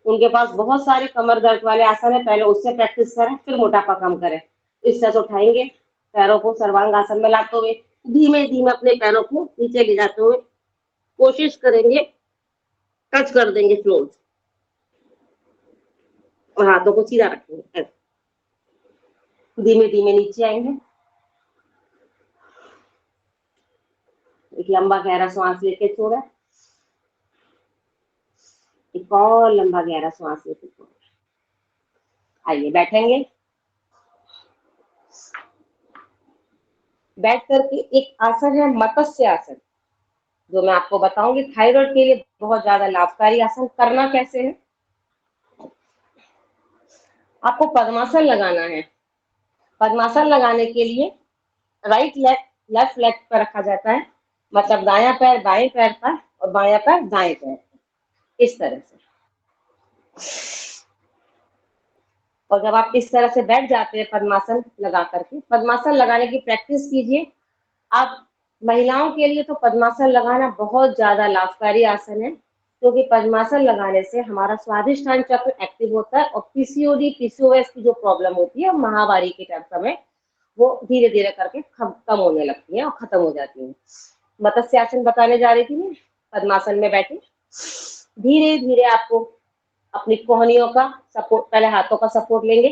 उनके पास बहुत सारे कमर दर्द वाले आसन है, पहले उससे प्रैक्टिस करें फिर मोटापा कम करें। इस तरह से उठाएंगे पैरों को सर्वांग आसन में लाते हुए, धीमे धीमे अपने पैरों को नीचे ले जाते हुए कोशिश करेंगे टच कर देंगे फ्लोर और हाथों को सीधा रखेंगे। धीमे धीमे नीचे आएंगे। एक लंबा गहरा सांस लेके छोड़ा, एक और लंबा गहरा सांस लेके छोड़ा। आइए बैठेंगे। बैठ करके एक आसन है मत्स्य आसन, जो मैं आपको बताऊंगी थायराइड के लिए बहुत ज्यादा लाभकारी आसन। करना कैसे है, आपको पद्मासन लगाना है। पद्मासन लगाने के लिए राइट लेफ्ट लेग पर रखा जाता है, मतलब दायां पैर बाएं पैर पर और बायां पैर दाएं पैर पर, इस तरह से। और जब आप इस तरह से बैठ जाते हैं पद्मासन लगा करके, पद्मासन लगाने की प्रैक्टिस कीजिए आप। महिलाओं के लिए तो पद्मासन लगाना बहुत ज्यादा लाभकारी आसन है, क्योंकि पद्मासन लगाने से हमारा स्वादिष्टान चक्र एक्टिव होता है और पीसीओडी पीसीओएस की जो प्रॉब्लम होती है महावारी के समय वो धीरे धीरे करके कम होने लगती है और खत्म हो जाती है। मत्स्य आसन बताने जा रही थी मैं। पद्मासन में बैठे धीरे धीरे आपको अपनी कोहनियों का सपोर्ट, पहले हाथों का सपोर्ट लेंगे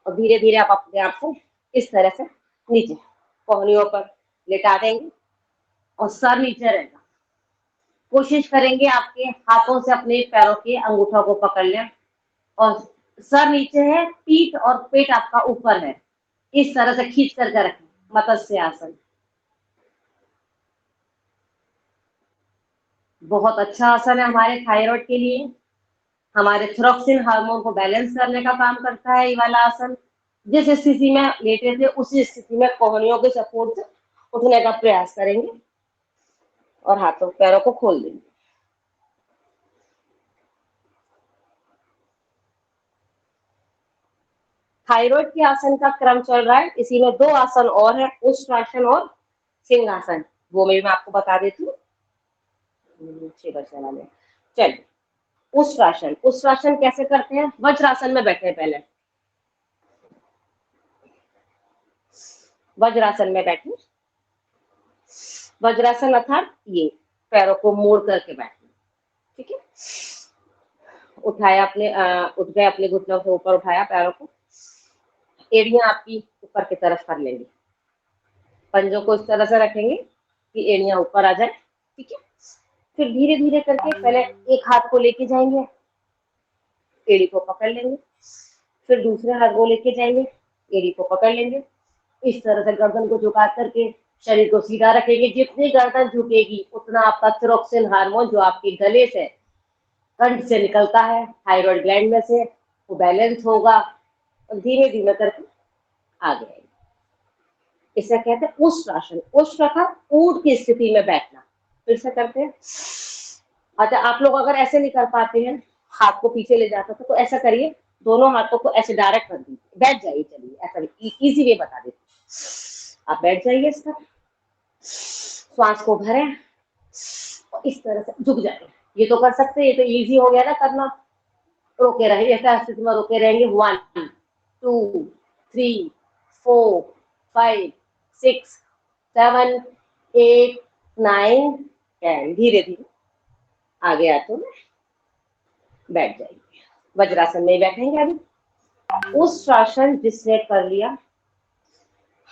और धीरे धीरे आप अपने आप को इस तरह से नीचे कोहनियों पर लेटा देंगे और सर नीचे रहेगा। कोशिश करेंगे आपके हाथों से अपने पैरों के अंगूठों को पकड़ लें और सर नीचे है, पीठ और पेट आपका ऊपर है, इस तरह से खींच करके रखें। मत्स्य आसन बहुत अच्छा आसन है हमारे थायराइड के लिए। हमारे थ्रोक्सिन हार्मोन को बैलेंस करने का काम करता है ये वाला आसन। जिस स्थिति में लेटे थे उसी स्थिति में कोहनियों के सपोर्ट से उठने का प्रयास करेंगे और हाथों पैरों को खोल देंगे। थायराइड के आसन का क्रम चल रहा है, इसी में 2 आसन और है, उष्ट्रासन और सिंहासन, वो मैं आपको बता देती हूँ। चलिए उष्ट्रासन। उष्ट्रासन कैसे करते हैं, वज्रासन में बैठे पहले, वज्रासन में बैठे। वज्रासन अर्थात ये पैरों को मोड़ करके बैठना, ठीक है। उठाया अपने उठ गए, अपने घुटनों से ऊपर उठाया पैरों को, एड़ियां आपकी ऊपर की तरफ कर लेंगे, पंजों को इस तरह से रखेंगे कि एड़ियां ऊपर आ जाए, ठीक है। फिर धीरे धीरे करके पहले एक हाथ को लेके जाएंगे, एड़ी को पकड़ लेंगे, फिर दूसरे हाथ को लेके जाएंगे, एड़ी को पकड़ लेंगे। इस तरह से गर्दन को झुका करके शरीर को सीधा रखेंगे। जितनी गर्दन झुकेगी उतना आपका थ्रोक्सिन हार्मोन जो आपके गले से कंठ से निकलता है थायराइड ग्लैंड में से, वो बैलेंस होगा और धीरे धीरे करके आगे आएगी। इसे कहते हैं उष्ट्रासन। उष्ट्र ऊंट की स्थिति में बैठना। फिर से करते हैं। अच्छा, आप लोग अगर ऐसे नहीं कर पाते हैं, हाथ को पीछे ले जाते तो ऐसा करिए, दोनों हाथों को ऐसे डायरेक्ट कर दीजिए, बैठ जाइए। चलिए ऐसा इजी वे बता देते, आप बैठ जाइए इस तरह, श्वास को भरें और इस तरह से झुक जाए। ये तो कर सकते हैं, ये तो इजी हो गया ना करना। रोके रहेंगे, ऐसा स्थिति में रोके रहेंगे। 1 2 3 4 5 6 7 8 9 10। धीरे धीरे आगे आते बैठ जाइए। वज्रासन में बैठेंगे अभी। उष्ट्रासन जिसने कर लिया,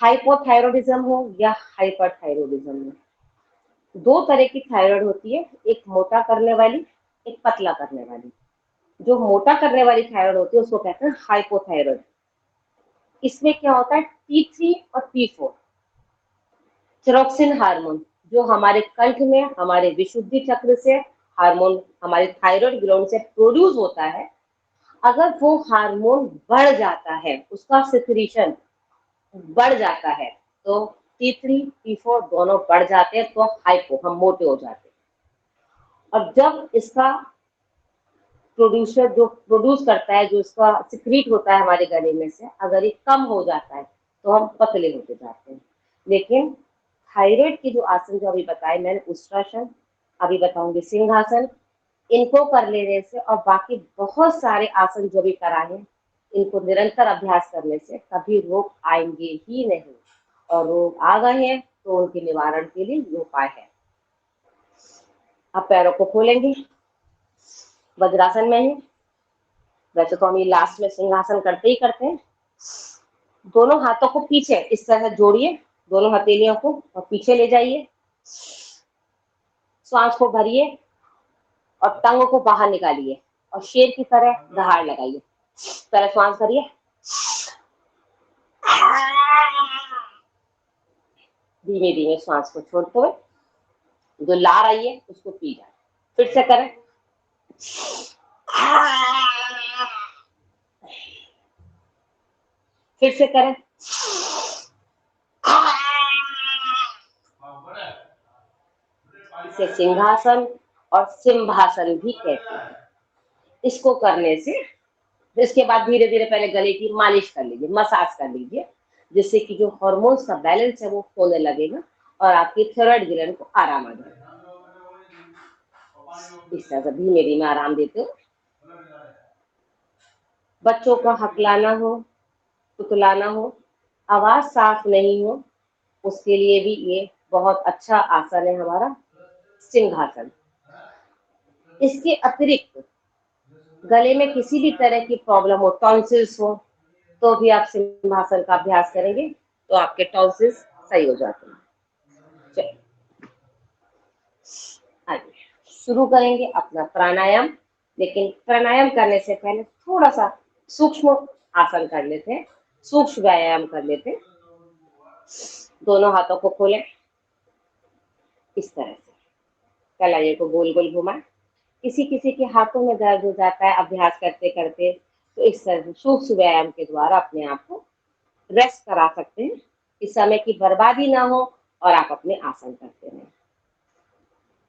हाइपोथायरॉयडिज्म हो या हाइपरथायरॉयडिज्म हो, 2 तरह की थायराइड होती है, एक मोटा करने वाली एक पतला करने वाली। जो मोटा करने वाली थायराइड होती है उसको कहते हैं हाइपोथायराइड। इसमें क्या होता है, T3 और T4 थिरोक्सिन हार्मोन, जो हमारे कंठ में हमारे विशुद्धि चक्र से हार्मोन हमारे थायराइड ग्लैंड से प्रोड्यूस होता है, अगर वो हार्मोन बढ़ जाता है, उसका सिक्रीशन बढ़ जाता है, तो T3 T4 दोनों बढ़ जाते हैं, तो हाइपो, हम मोटे हो जाते हैं। और जब इसका प्रोड्यूसर जो प्रोड्यूस करता है, जो इसका सिक्रीट होता है हमारे गले में से, अगर ये कम हो जाता है तो हम पतले होते जाते हैं। लेकिन थायराइड के जो आसन जो अभी बताए मैंने, उष्ट्रासन, अभी बताऊंगी सिंहासन, इनको कर लेने से और बाकी बहुत सारे आसन जो भी कराए हैं, इनको निरंतर अभ्यास करने से कभी रोग आएंगे ही नहीं। और रोग आ गए हैं तो उनके निवारण के लिए ये उपाय है। अब पैरों को खोलेंगे वज्रासन में ही। वैसे तो हम ये लास्ट में सिंहासन करते ही करते हैं। दोनों हाथों को पीछे इस तरह जोड़िए, दोनों हथेलियों को, और पीछे ले जाइए। श्वास को भरिए और टंग को बाहर निकालिए और शेर की तरह दहाड़ लगाइए। पहले श्वास भरिए, धीमे धीमे श्वास को छोड़ते हुए जो लार आई है उसको पी जाए। फिर से करें, फिर से करें, इसे सिंहासन और सिंहासन भी कहते हैं। इसको करने से इसके बाद धीरे धीरे पहले गले की मालिश कर लीजिए, मसाज कर लीजिए, जिससे कि जो हार्मोन्स का बैलेंस है वो होने लगेगा और आपकी थायराइड ग्लैंड को आराम आ जाएगा। इस तरह से धीमे धीमे आराम देते हो। बच्चों को हकलाना हो, पुतलाना हो, आवाज साफ नहीं हो, उसके लिए भी ये बहुत अच्छा आसन है हमारा सिंहासन। इसके अतिरिक्त गले में किसी भी तरह की प्रॉब्लम हो, टॉन्सिल्स हो, तो भी आप सिंहासन का अभ्यास करेंगे तो आपके टॉन्सिल्स सही हो जाते हैं। चलिए आइए शुरू करेंगे अपना प्राणायाम। लेकिन प्राणायाम करने से पहले थोड़ा सा सूक्ष्म आसन कर लेते हैं, सूक्ष्म व्यायाम कर लेते हैं। दोनों हाथों को खोलें इस तरह से, कलाइयों को गोल गोल घुमाएं। किसी किसी के हाथों में दर्द हो जाता है अभ्यास करते करते, तो इस तरह से सूक्ष्म व्यायाम के द्वारा अपने आप को रेस्ट करा सकते हैं। इस समय की बर्बादी ना हो और आप अपने आसन करते रहें।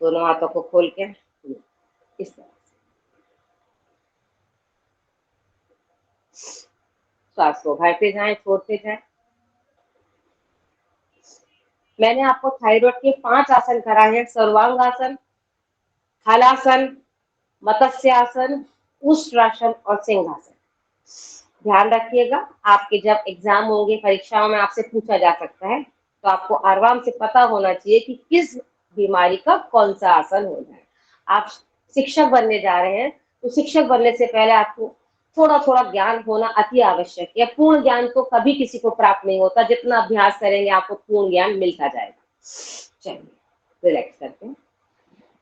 दोनों हाथों को खोल के इस तरह से श्वास को भरते जाएं, छोड़ते जाएं। मैंने आपको थायराइड के 5 आसन कराए हैं, सर्वांगासन, हलासन, मत्स्यासन, उष्ट्रासन और सिंहासन। ध्यान रखिएगा, आपके जब एग्जाम होंगे, परीक्षाओं में आपसे पूछा जा सकता है, तो आपको आराम से पता होना चाहिए कि किस बीमारी का कौन सा आसन होना है। आप शिक्षक बनने जा रहे हैं, तो शिक्षक बनने से पहले आपको थोड़ा थोड़ा ज्ञान होना अति आवश्यक है। पूर्ण ज्ञान तो कभी किसी को प्राप्त नहीं होता, जितना अभ्यास करेंगे आपको पूर्ण ज्ञान मिलता जाएगा। चलिए रिलैक्स करते हैं।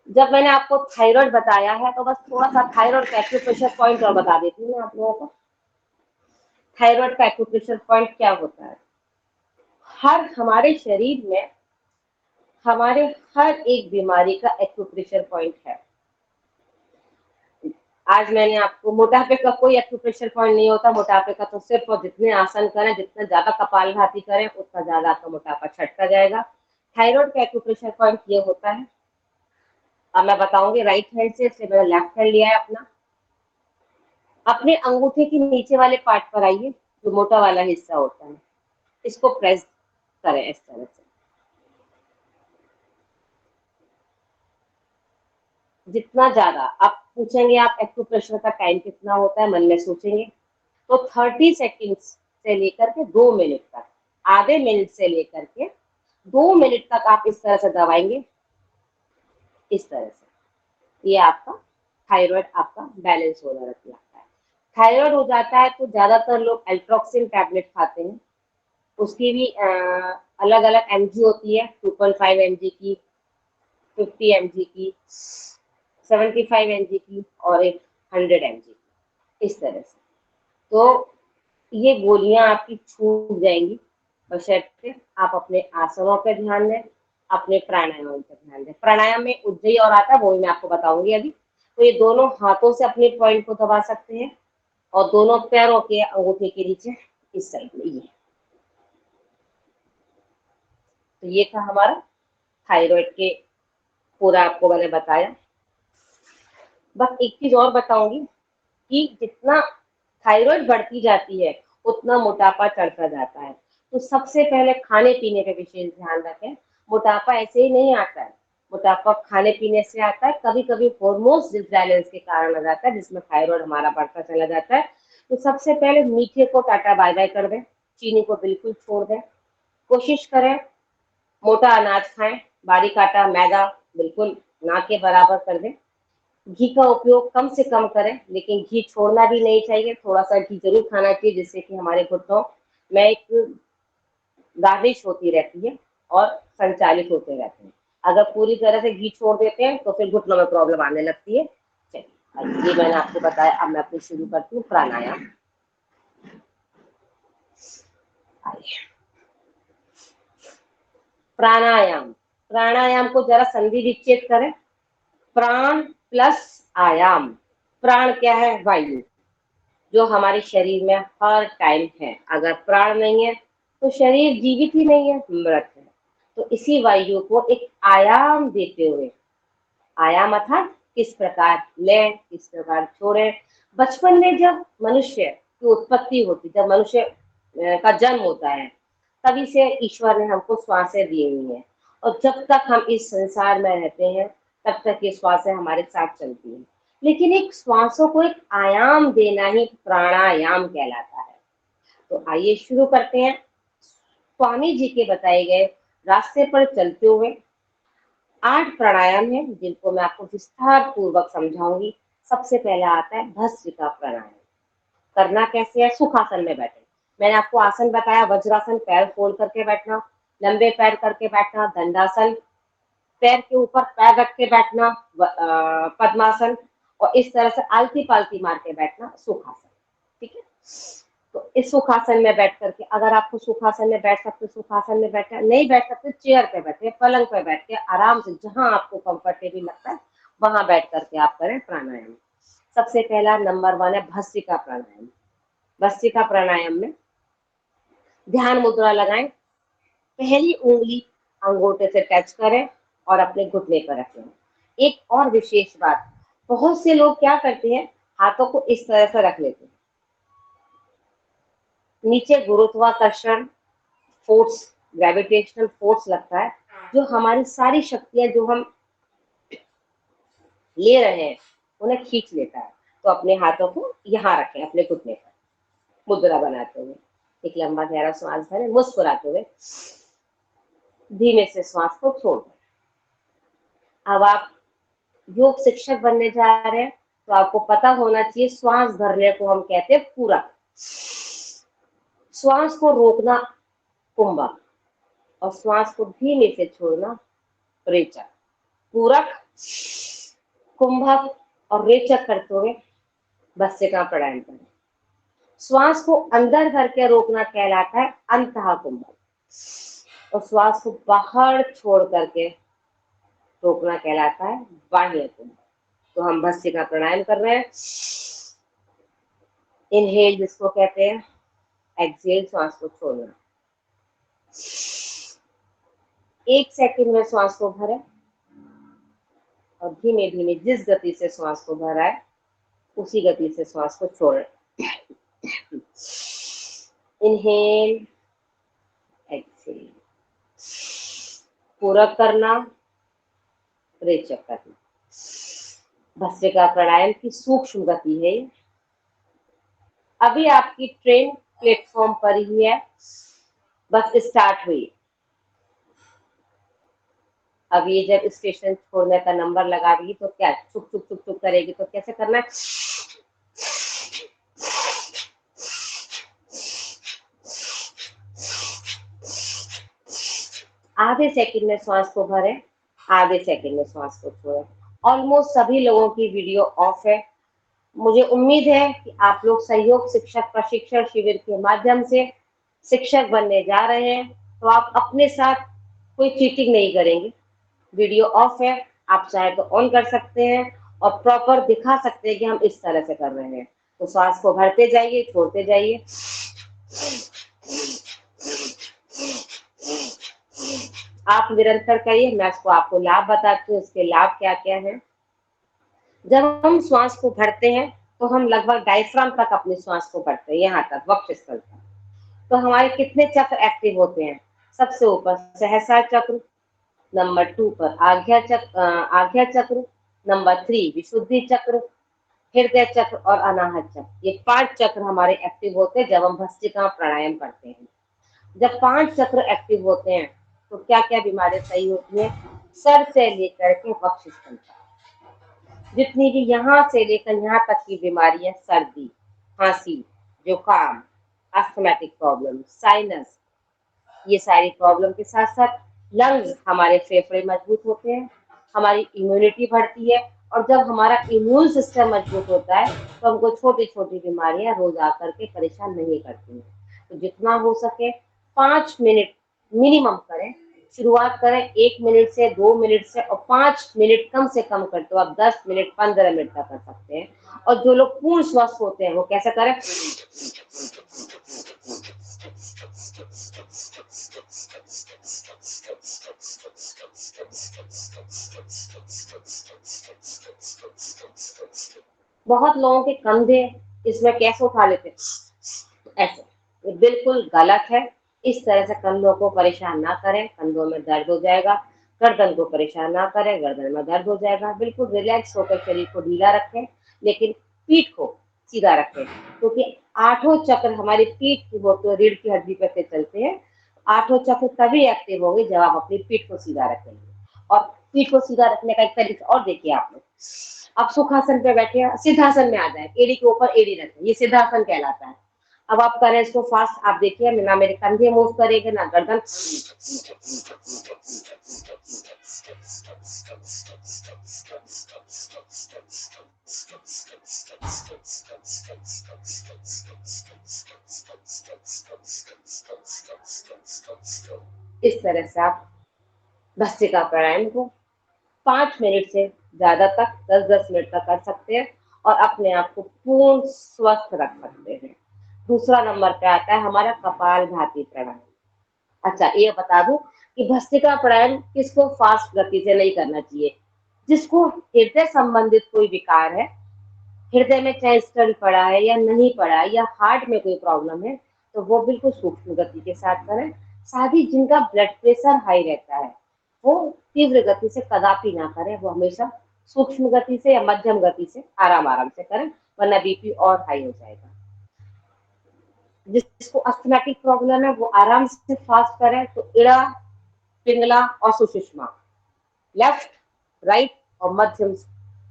जब मैंने आपको थायराइड बताया है, तो बस थोड़ा सा थायराइड का एक्यूप्रेशर पॉइंट और बता देती हूँ मैं आप लोगों को। थायराइड का एक्यूप्रेशर पॉइंट क्या होता है? हमारे शरीर में हमारे हर एक बीमारी का एक्यूप्रेशर पॉइंट है। आज मैंने आपको, मोटापे का कोई एक्यूप्रेशर पॉइंट नहीं होता। मोटापे का तो सिर्फ और जितने आसन करें, जितना ज्यादा कपालभाति करें, उतना ज्यादा आपका मोटापा छटता जाएगा। थायराइड का एक्यूप्रेशर पॉइंट ये होता है, अब मैं बताऊंगी राइट हैंड से, इसलिए मैंने लेफ्ट हैंड लिया है अपना। अपने अंगूठे के नीचे वाले पार्ट पर आइए, जो मोटा वाला हिस्सा होता है, इसको प्रेस करें इस तरह से। जितना ज्यादा आप पूछेंगे, आप एक्यूप्रेशर का टाइम कितना होता है मन में सोचेंगे, तो 30 सेकेंड्स से लेकर के 2 मिनट तक, आधे मिनट से लेकर के 2 मिनट तक आप इस तरह से दबाएंगे, इस तरह से। ये आपका थायराइड आपका बैलेंस होना लगता है। थायराइड हो जाता है तो ज्यादातर लोग एल्ट्रोक्सिन टैबलेट खाते हैं। उसकी भी अलग अलग एमजी होती है, 2.5 mg की, 50 mg की, 75 mg की और एक 100 mg की, इस तरह से। तो ये गोलियां आपकी छूट जाएंगी, बशर्ते आप अपने आसनों पर ध्यान दें, अपने प्राणायाम पर ध्यान दें। प्राणायाम में उज्जयी और आता है, वो भी मैं आपको बताऊंगी अभी। तो ये दोनों हाथों से अपने पॉइंट को दबा सकते हैं और दोनों पैरों के अंगूठे के नीचे इस साइड में ये। तो ये था हमारा थायराइड के, पूरा आपको मैंने बताया। बस एक चीज और बताऊंगी कि जितना थायराइड बढ़ती जाती है उतना मोटापा चढ़ता जाता है। तो सबसे पहले खाने पीने पे विशेष ध्यान रखें। मोटापा ऐसे ही नहीं आता है, मोटापा खाने पीने से आता है। कभी कभी हार्मोन्स डिसबैलेंस के कारण आ जाता है, जिसमें थायराइड हमारा बढ़ता चला जाता है। तो सबसे पहले मीठे को टाटा बाय बाय कर दें, चीनी को बिल्कुल छोड़ दें। कोशिश करें मोटा अनाज खाएं, बारीक आटा मैदा बिल्कुल ना के बराबर कर दें। घी का उपयोग कम से कम करें, लेकिन घी छोड़ना भी नहीं चाहिए, थोड़ा सा घी जरूर खाना चाहिए, जिससे कि हमारे घुटनों में एक गार्निश होती रहती है और संचालित होते रहते हैं। अगर पूरी तरह से घी छोड़ देते हैं तो फिर घुटनों में प्रॉब्लम आने लगती है। चलिए, ये मैंने आपको बताया। अब मैं अपनी शुरू करती हूँ प्राणायाम। प्राणायाम, प्राणायाम को जरा संधि विच्छेद करें। प्राण प्लस आयाम। प्राण क्या है? वायु, जो हमारे शरीर में हर टाइम है। अगर प्राण नहीं है तो शरीर जीवित ही नहीं है, मृत है। तो इसी वायु को एक आयाम देते हुए, आयाम अर्थात किस प्रकार लें, किस प्रकार छोड़ें। बचपन में जब मनुष्य की उत्पत्ति होती, जब मनुष्य का जन्म होता है, तभी से ईश्वर ने हमको श्वासें दी हुई हैं, और जब तक हम इस संसार में रहते हैं तब तक ये श्वासें हमारे साथ चलती हैं। लेकिन एक श्वासों को एक आयाम देना ही प्राणायाम कहलाता है। तो आइए शुरू करते हैं। स्वामी जी के बताए गए रास्ते पर चलते हुए 8 प्राणायाम है, जिनको मैं आपको विस्तार पूर्वक समझाऊंगी। सबसे पहला आता है भस्त्रिका प्राणायाम। करना कैसे है? सुखासन में बैठे। मैंने आपको आसन बताया, वज्रासन, पैर फोल्ड करके बैठना, लंबे पैर करके बैठना, दंडासन, पैर के ऊपर पैर रख के बैठना, पद्मासन, और इस तरह से आलती पालती मार के बैठना, सुखासन। ठीक है। तो इस सुखासन में बैठ करके, अगर आपको सुखासन में बैठ सकते, सुखासन में बैठे, नहीं बैठ सकते चेयर पे बैठे, पलंग पे बैठ के आराम से, जहां आपको कंफर्टेबल लगता है वहां बैठ करके आप करें प्राणायाम। सबसे पहला नंबर 1 है भस्त्रिका प्राणायाम। भस्त्रिका प्राणायाम में ध्यान मुद्रा लगाएं। पहली उंगली अंगूठे से टच करें और अपने घुटने पर रखें। एक और विशेष बात, बहुत से लोग क्या करते हैं, हाथों को इस तरह से रख लेते हैं। नीचे गुरुत्वाकर्षण फोर्स, ग्रेविटेशनल फोर्स लगता है, जो हमारी सारी शक्तियां जो हम ले रहे हैं उन्हें खींच लेता है। तो अपने हाथों को यहाँ रखें, अपने घुटने पर, मुद्रा बनाते हुए। एक लंबा गहरा श्वास भरें, मुस्कुराते हुए धीमे से श्वास को छोड़ दें। अब आप योग शिक्षक बनने जा रहे हैं, तो आपको पता होना चाहिए श्वास भरने को हम कहते हैं पूरक। श्वास को रोकना कुंभक, और श्वास को धीमे से छोड़ना रेचक। पूरक, कुंभक और रेचक करते हुए भस्त्रिका प्राणायाम करें। श्वास को अंदर भर के रोकना कहलाता है अंतः कुंभक, और श्वास को बाहर छोड़ करके रोकना कहलाता है बाह्य कुंभक। तो हम भस्त्रिका प्राणायाम कर रहे हैं। इनहेल जिसको कहते हैं, एक्सहेल श्वास को छोड़ना। 1 सेकंड में श्वास को भरें और धीमे धीमे जिस गति से श्वास को भरा है उसी गति से श्वास को छोड़ें। इनहेल, एक्सहेल, पूरक करना, रेचक करना। भस्त्रिका प्राणायाम की सूक्ष्म गति है। अभी आपकी ट्रेन प्लेटफॉर्म पर ही है, बस स्टार्ट हुई। अब ये जब स्टेशन छोड़ने का नंबर लगा देगी तो क्या चुप चुप चुप चुप करेगी, तो कैसे करना है? आधे सेकंड में श्वास को भरें, आधे सेकंड में श्वास को छोड़ें। ऑलमोस्ट सभी लोगों की वीडियो ऑफ है। मुझे उम्मीद है कि आप लोग सहयोग शिक्षक प्रशिक्षण शिविर के माध्यम से शिक्षक बनने जा रहे हैं, तो आप अपने साथ कोई चीटिंग नहीं करेंगे। वीडियो ऑफ है, आप चाहे तो ऑन कर सकते हैं और प्रॉपर दिखा सकते हैं कि हम इस तरह से कर रहे हैं। तो श्वास को भरते जाइए, छोड़ते जाइए। आप निरंतर करिए। मैं इसको आपको लाभ बताती हूँ, इसके लाभ क्या क्या है। जब हम श्वास को भरते हैं तो हम लगभग डायफ्राम तक अपनी श्वास को भरते हैं, यहाँ तक वक्षस्थल तक। तो हमारे कितने चक्र एक्टिव होते हैं? सबसे ऊपर सहसा चक्र, नंबर 2 पर आज्ञा चक्र, नंबर 3 विशुद्धि चक्र, हृदय चक्र और अनाहत चक्र। ये 5 चक्र हमारे एक्टिव होते हैं जब हम भस्त्रिका प्राणायाम करते हैं। जब 5 चक्र एक्टिव होते हैं तो क्या क्या बीमारियां सही होती है? सर से लेकर के वक्षस्थल तक जितनी भी यहाँ से लेकर यहाँ तक की बीमारियां, सर्दी, खांसी, जुकाम, अस्थमैटिक प्रॉब्लम, साइनस, ये सारी प्रॉब्लम के साथ साथ लंग्स, हमारे फेफड़े मजबूत होते हैं, हमारी इम्यूनिटी बढ़ती है। और जब हमारा इम्यून सिस्टम मजबूत होता है तो हमको छोटी छोटी बीमारियां रोज आकर के परेशान नहीं करती हैं। तो जितना हो सके 5 मिनट मिनिमम करें। शुरुआत करें 1 मिनट से, 2 मिनट से, और 5 मिनट कम से कम करते हो आप 10 मिनट 15 मिनट तक कर सकते हैं। और जो लोग पूर्ण स्वस्थ होते हैं वो कैसे करें? बहुत लोगों के कंधे इसमें कैसे उठा लेते हैं? ऐसे। ये बिल्कुल गलत है। इस तरह से कंधों को परेशान ना करें, कंधों में दर्द हो जाएगा। गर्दन को परेशान ना करें, गर्दन में दर्द हो जाएगा। बिल्कुल रिलैक्स होकर शरीर को ढीला रखें, लेकिन पीठ को सीधा रखें, क्योंकि 8 चक्र हमारी पीठ की होते हैं, रीढ़ की हड्डी पे से चलते हैं। 8 चक्र तभी एक्टिव होंगे जब आप अपनी पीठ को सीधा रखेंगे। और पीठ को सीधा रखने का एक तरीका और देखिए आप लोग। आप सुखासन पे बैठे हैं, सिद्धासन में आ जाए, एड़ी के ऊपर एड़ी रखें, ये सिद्धासन कहलाता है। अब आप करें इसको फास्ट। आप देखिए, ना मेरे कंधे मूव करेंगे ना गर्दन। इस तरह से आप भस्त्रिका प्राणायाम को 5 मिनट से ज्यादा तक 10-10 मिनट तक कर सकते हैं और अपने आप को पूर्ण स्वस्थ रख सकते हैं। दूसरा नंबर पे आता है हमारा कपालभाति प्राणायाम। अच्छा, ये बता दूं कि भस्त्रिका प्राणायाम किसको फास्ट गति से नहीं करना चाहिए? जिसको हृदय संबंधित कोई विकार है, हृदय में चाहे स्टंट पड़ा है या नहीं पड़ा है, या हार्ट में कोई प्रॉब्लम है, तो वो बिल्कुल सूक्ष्म गति के साथ करें। साथ ही जिनका ब्लड प्रेशर हाई रहता है वो तीव्र गति से कदापि ना करें, वो हमेशा सूक्ष्म गति से या मध्यम गति से आराम आराम से करें, वरना बीपी और हाई हो जाएगा। जिसको अस्थमैटिक प्रॉब्लम है वो आराम से फास्ट करें। तो इड़ा, पिंगला और सुषुम्ना, लेफ्ट, राइट और मध्यम,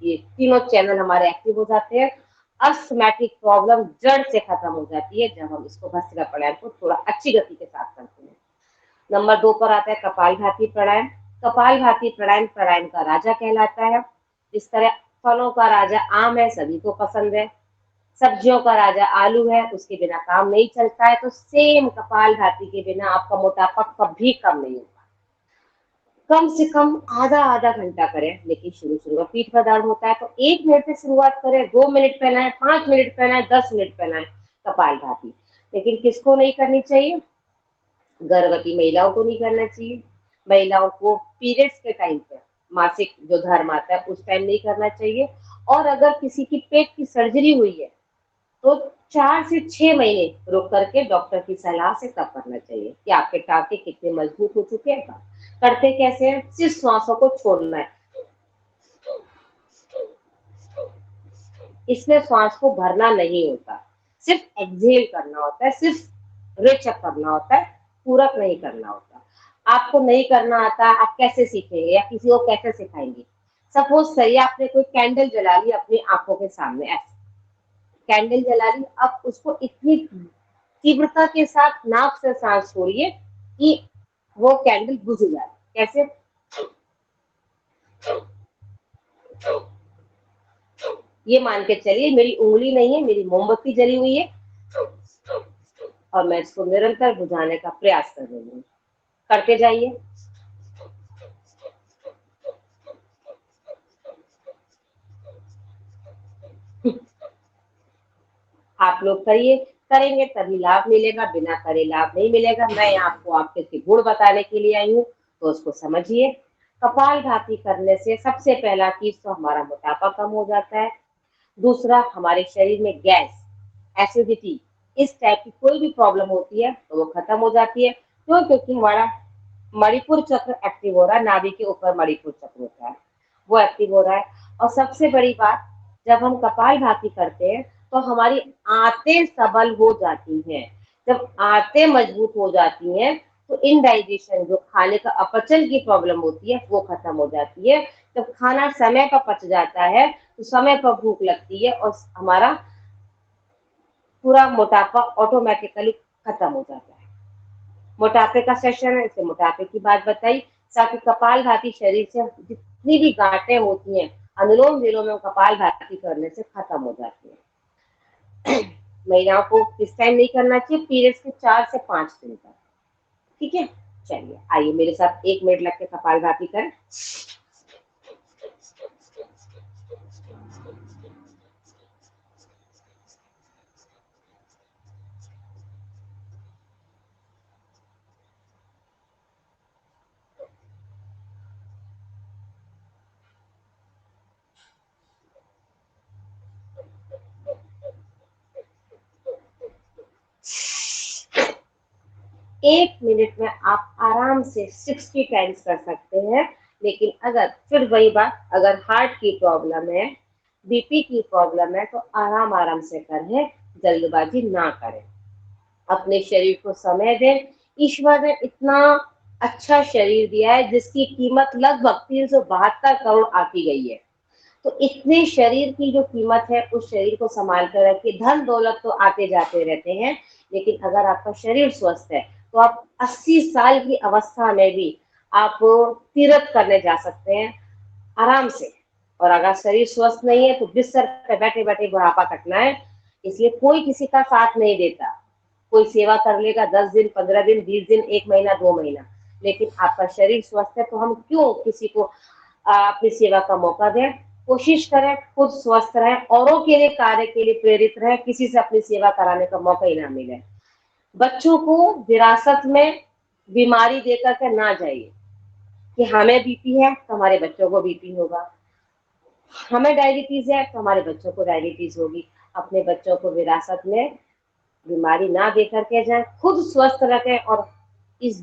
ये तीनों चैनल हमारे एक्टिव हो जाते हैं। अस्थमैटिक प्रॉब्लम जड़ से खत्म हो जाती है जब हम इसको भस्त्रिका प्राणायाम को थोड़ा अच्छी गति के साथ करते हैं। नंबर 2 पर आता है कपालभाति प्राणायाम। कपालभाति प्राणायाम प्राणायाम का राजा कहलाता है। जिस तरह फलों का राजा आम है, सभी को पसंद है, सब्जियों का राजा आलू है, उसके बिना काम नहीं चलता है, तो सेम कपालभाति के बिना आपका मोटापा कभी कम नहीं होगा। कम से कम आधा आधा घंटा करें, लेकिन शुरू में पीठ में दर्द होता है तो 1 मिनट से शुरुआत करें, 2 मिनट फैलाएं, 5 मिनट फैलाएं, 10 मिनट फैलाएं कपालभाति। लेकिन किसको नहीं करनी चाहिए? गर्भवती महिलाओं को नहीं करना चाहिए। महिलाओं को पीरियड्स के टाइम पे, मासिक जो धर्म आता है उस टाइम नहीं करना चाहिए। और अगर किसी की पेट की सर्जरी हुई है तो 4 से 6 महीने रुक करके डॉक्टर की सलाह से तब करना चाहिए कि आपके टांके कितने मजबूत हो चुके हैं। करते कैसे हैं? सिर्फ श्वासों को छोड़ना है, इसमें श्वास को भरना नहीं होता, सिर्फ एक्सहेल करना होता है, सिर्फ रेचक करना होता है, पूरक नहीं करना होता। आपको नहीं करना आता, आप कैसे सीखेंगे या किसी को कैसे सिखाएंगे? सपोज करिए आपने कोई कैंडल जला ली अपनी आंखों के सामने, ऐसे कैंडल जला ली, अब उसको इतनी तीव्रता के साथ नाक से सांस छोड़िए कि वो कैंडल बुझ जाए। कैसे? ये मान के चलिए मेरी उंगली नहीं है, मेरी मोमबत्ती जली हुई है और मैं इसको निरंतर बुझाने का प्रयास कर रही हूँ। करते जाइए। आप लोग करिए, करेंगे तभी लाभ मिलेगा, बिना करे लाभ नहीं मिलेगा। मैं आपको आपके गुण बताने के लिए आई हूँ, तो उसको समझिए। कपालभाति करने से सबसे पहला चीज तो हमारा मोटापा कम हो जाता है। दूसरा, हमारे शरीर में गैस, एसिडिटी, इस टाइप की कोई भी प्रॉब्लम होती है तो वो खत्म हो जाती है। क्यों? क्योंकि हमारा मणिपुर चक्र एक्टिव हो रहा है। नाभि के ऊपर मणिपुर चक्र होता है, वो एक्टिव हो रहा है। और सबसे बड़ी बात, जब हम कपालभाति करते हैं तो हमारी आंतें सबल हो जाती हैं। जब आंतें मजबूत हो जाती हैं तो इनडाइजेशन, जो खाने का अपचन की प्रॉब्लम होती है, वो खत्म हो जाती है। जब खाना समय पर पच जाता है तो समय पर भूख लगती है और हमारा पूरा मोटापा ऑटोमेटिकली खत्म हो जाता है। मोटापे का सेशन है, इससे मोटापे की बात बताई। साथ ही कपालभाति शरीर से जितनी भी गांठें होती हैं, अनुलोम विलोम में कपालभाति करने से खत्म हो जाती है। महिलाओं को किस टाइम नहीं करना चाहिए? पीरियड्स के 4 से 5 दिन तक। ठीक है, चलिए आइए मेरे साथ 1 मिनट लग के कपालभाति करें। एक मिनट में आप आराम से 60 टाइम्स कर सकते हैं। लेकिन अगर फिर वही बात, अगर हार्ट की प्रॉब्लम है, बीपी की प्रॉब्लम है, तो आराम आराम से करें, जल्दबाजी ना करें। अपने शरीर को समय दें। ईश्वर ने इतना अच्छा शरीर दिया है जिसकी कीमत लगभग 372 करोड़ आती गई है। तो इतने शरीर की जो कीमत है, उस शरीर को संभाल कर रखिए। धन दौलत तो आते जाते रहते हैं, लेकिन अगर आपका शरीर स्वस्थ है तो आप 80 साल की अवस्था में भी आप तीर्थ करने जा सकते हैं आराम से। और अगर शरीर स्वस्थ नहीं है तो बिस्तर पे बैठे बैठे बुढ़ापा कटना है। इसलिए कोई किसी का साथ नहीं देता। कोई सेवा कर लेगा 10 दिन, 15 दिन, 20 दिन, 1 महीना, 2 महीना, लेकिन आपका शरीर स्वस्थ है तो हम क्यों किसी को अपनी सेवा का मौका दें। कोशिश करें खुद स्वस्थ रहें, औरों के लिए कार्य के लिए प्रेरित रहें, किसी से अपनी सेवा कराने का मौका ही ना मिले। बच्चों को विरासत में बीमारी देकर के ना जाइए कि हमें बीपी है तो हमारे बच्चों को बीपी होगा, हमें डायबिटीज है तो हमारे बच्चों को डायबिटीज होगी। अपने बच्चों को विरासत में बीमारी ना देकर के जाए, खुद स्वस्थ रखें और इस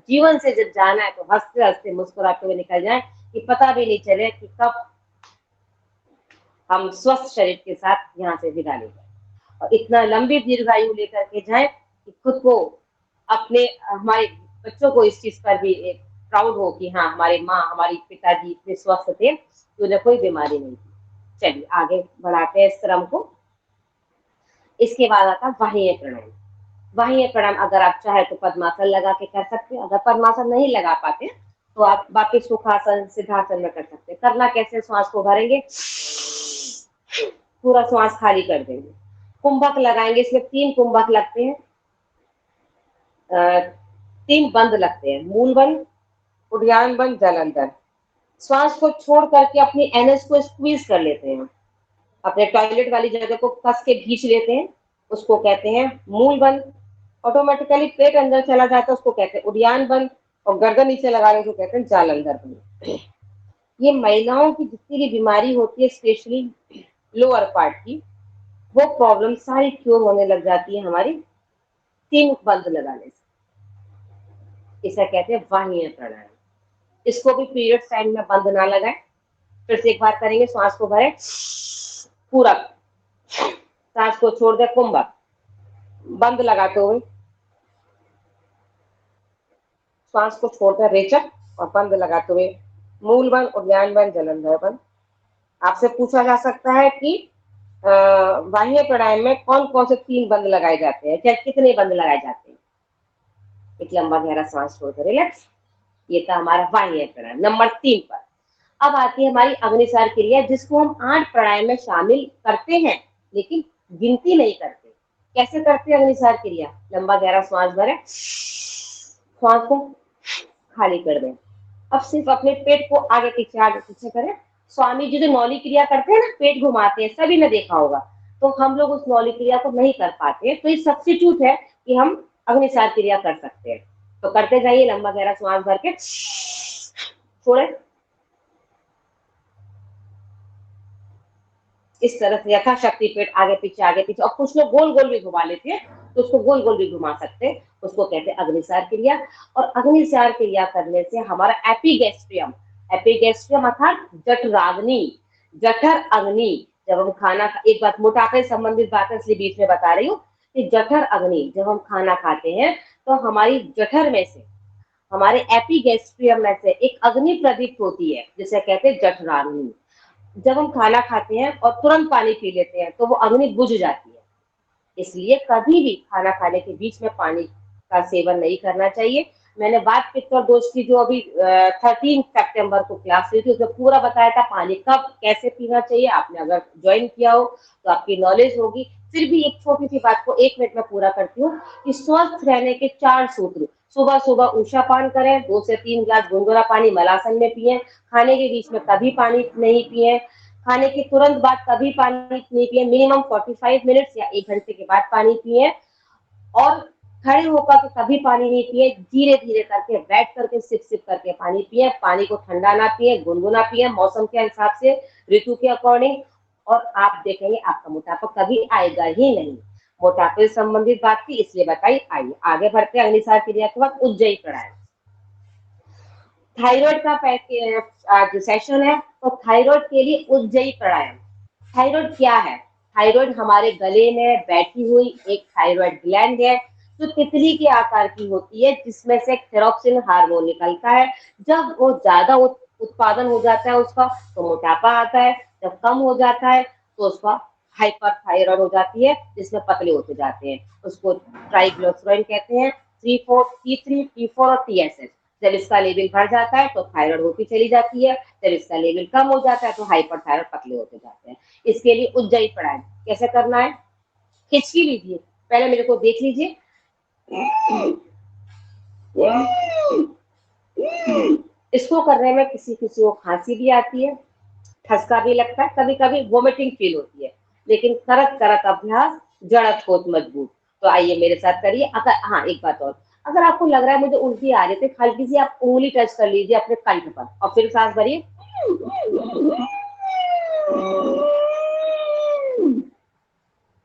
जीवन से जब जाना है तो हंसते हंसते मुस्कुराते हुए निकल जाए कि पता भी नहीं चले कि कब हम स्वस्थ शरीर के साथ यहाँ से विदा ले जाए। और इतना लंबी दीर्घायु लेकर के जाए कि खुद को, अपने, हमारे बच्चों को इस चीज पर भी एक प्राउड हो कि हाँ हमारे माँ, हमारी पिताजी इतने स्वस्थ थे तो उन्हें कोई बीमारी नहीं थी। चलिए आगे बढ़ाते हैं इस क्रम को। इसके बाद आता बाह्य प्राणायाम। बाह्य प्राणायाम अगर आप चाहे तो पद्मासन लगा के कर सकते हैं। अगर पद्मासन नहीं लगा पाते तो आप वापिस सुखासन, सिद्धासन में कर सकते हैं। करना कैसे? श्वास को भरेंगे, पूरा श्वास खाली कर देंगे, कुंभक लगाएंगे। इसमें 3 कुंभक लगते हैं, 3 बंद लगते हैं, मूल बंद, उद्यान बंद, जल अंदर। श्वास को छोड़ करके अपनी एनएस को स्क्वीज कर लेते हैं, अपने टॉयलेट वाली जगह को कस के खींच लेते हैं, उसको कहते हैं मूल बंद। ऑटोमेटिकली पेट अंदर चला जाता है, उसको कहते हैं उद्यान बंद। और गर्दन नीचे लगा रहे, उसको कहते हैं जाल अंदर बंद। ये महिलाओं की जितनी भी बीमारी होती है, स्पेशली लोअर पार्ट की, वो प्रॉब्लम सारी क्योर होने लग जाती है हमारी 3 बंद लगाने से। इसे कहते हैं बाह्य प्राणायाम। इसको भी पीरियड टाइम में बंद ना लगाए। फिर से एक बार करेंगे, श्वास को भरे, पूरा सांस को छोड़ दे, कुंभक बंद लगाते हुए श्वास को छोड़कर रेचक, और बंद लगाते हुए मूल बंद, उद्यान बंद, जलंधर बंद। आपसे पूछा जा सकता है कि बाह्य प्राणायाम में कौन कौन से 3 बंद लगाए जाते हैं, क्या कितने बंद लगाए जाते हैं? एक लंबा गहरा सांस छोड़कर रिलैक्स। ये था हमारा बाह्य प्राणायाम नंबर 3 पर। अब आती है हमारी अग्निसार क्रिया, जिसको हम 8 प्राणायाम में शामिल करते हैं लेकिन गिनती नहीं करते। कैसे करते हैं अग्निसार क्रिया? लंबा गहरा श्वास भरे, श्वास को खाली कर दें। अब सिर्फ अपने पेट को आगे पीछे करें। स्वामी जी जो नौली क्रिया करते हैं ना, पेट घुमाते हैं, सभी ने देखा होगा, तो हम लोग उस नौली क्रिया को नहीं कर पाते, तो ये सब्स्टिट्यूट है कि हम अग्निसार क्रिया कर सकते हैं। तो करते जाइए, लंबा गहरा श्वास भर के छोड़े, इस तरह से यथाशक्ति पेट आगे पीछे। और कुछ लोग गोल गोल भी घुमा लेते हैं, तो उसको गोल गोल भी घुमा सकते हैं, उसको कहते हैं अग्निसार क्रिया। और अग्निसार क्रिया करने से हमारा एपिगैस्ट्रियम, एपिगैस्ट्रियम अर्थात जठराग्नि, जठर अग्नि, जब हम खाना, एक बात मोटापे से संबंधित बात है इसलिए बीच में बता रही हूँ कि जठर अग्नि, जब हम खाना खाते हैं तो हमारी जठर में से, हमारे एपिगैस्ट्रियम में से एक अग्नि प्रदीप्त होती है जिसे कहते हैं जठराग्नि। जब हम खाना खाते हैं और तुरंत पानी पी लेते हैं तो वो अग्नि बुझ जाती है, इसलिए कभी भी खाना खाने के बीच में पानी का सेवन नहीं करना चाहिए। मैंने बात पित्त और दोष की जो अभी 13 सितंबर को क्लास हुई थी, उसमें पूरा बताया था पानी कब कैसे पीना चाहिए। आपने अगर ज्वाइन किया हो तो आपकी नॉलेज होगी। फिर भी एक छोटी सी बात को 1 मिनट में पूरा करती हूँ कि स्वस्थ रहने के 4 सूत्र। सुबह सुबह ऊषा पान करें, 2 से 3 गिलास गुनगुना पानी मलासन में पिए, खाने के बीच में कभी पानी नहीं पिए, खाने के तुरंत बाद कभी पानी नहीं पिए, मिनिमम 45 मिनट्स या 1 घंटे के बाद पानी पिए, और खड़े होकर के कभी पानी नहीं पिए, धीरे धीरे करके बैठ करके सिप सिप करके पानी पिए। पानी को ठंडा ना पिए, गुनगुना पिए, मौसम के हिसाब से, ऋतु के अकॉर्डिंग, और आप देखेंगे आपका मोटापा कभी आएगा ही नहीं। मोटापे से संबंधित बात थी इसलिए बताई। आइए आगे बढ़ते हैं अग्निसार क्रिया के बाद उज्जयी प्राणायाम। थायराइड का जो सेशन है तो थायराइड के लिए उज्जयी प्राणायाम। थायराइड क्या है? थायराइड हमारे गले में बैठी हुई एक थायराइड ग्लैंड है जो तितली के आकार की होती है, जिसमें से थायरोक्सिन हार्मोन निकलता है। जब वो ज्यादा उत्पादन हो जाता है उसका तो मोटापा आता है, जब कम हो जाता है तो उसका हाइपर थायराइड हो जाती है, जिसमें पतले होते जाते हैं। उसको ट्राइग्लिसराइड कहते हैं, T3, T4 और TSH। जब इसका लेवल बढ़ जाता है तो थायराइड होती चली जाती है, जब इसका लेवल कम हो जाता है तो हाइपर थायराइड, पतले होते जाते हैं। इसके लिए उज्जयी प्राणायाम कैसे करना है? हिचकी लीजिए, पहले मेरे को देख लीजिए। इसको करने में किसी किसी को खांसी भी आती है, ठसका भी लगता है, कभी कभी वोमिटिंग फील होती है, लेकिन करत करत अभ्यास जड़त होत मजबूत। तो आइए मेरे साथ करिए। अगर, हाँ एक बात और, अगर आपको लग रहा है मुझे उल्टी आ रही है, हल्की सी आप उंगली टच कर लीजिए अपने कंठ पर और फिर सांस भरिए।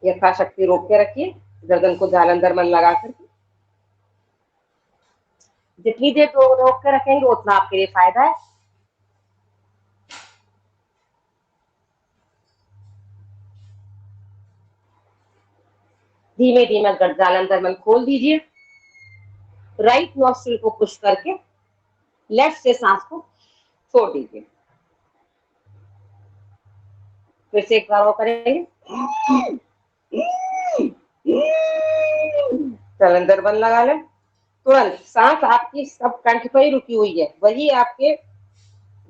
यथाशक्ति रोक के रखिए, गर्दन को जालंधर मन लगा करके। जितनी देर रोक के रखेंगे उतना आपके लिए फायदा है। धीमे धीमे जालंधर मन खोल दीजिए। राइट नॉस्ट्रिल को पुश करके लेफ्ट से सांस को छोड़ दीजिए। फिर से एक बार वो करेंगे। जालंधर बंद लगा लें। तुरंत सांस आपकी सब कंठ पर ही रुकी हुई है, वही आपके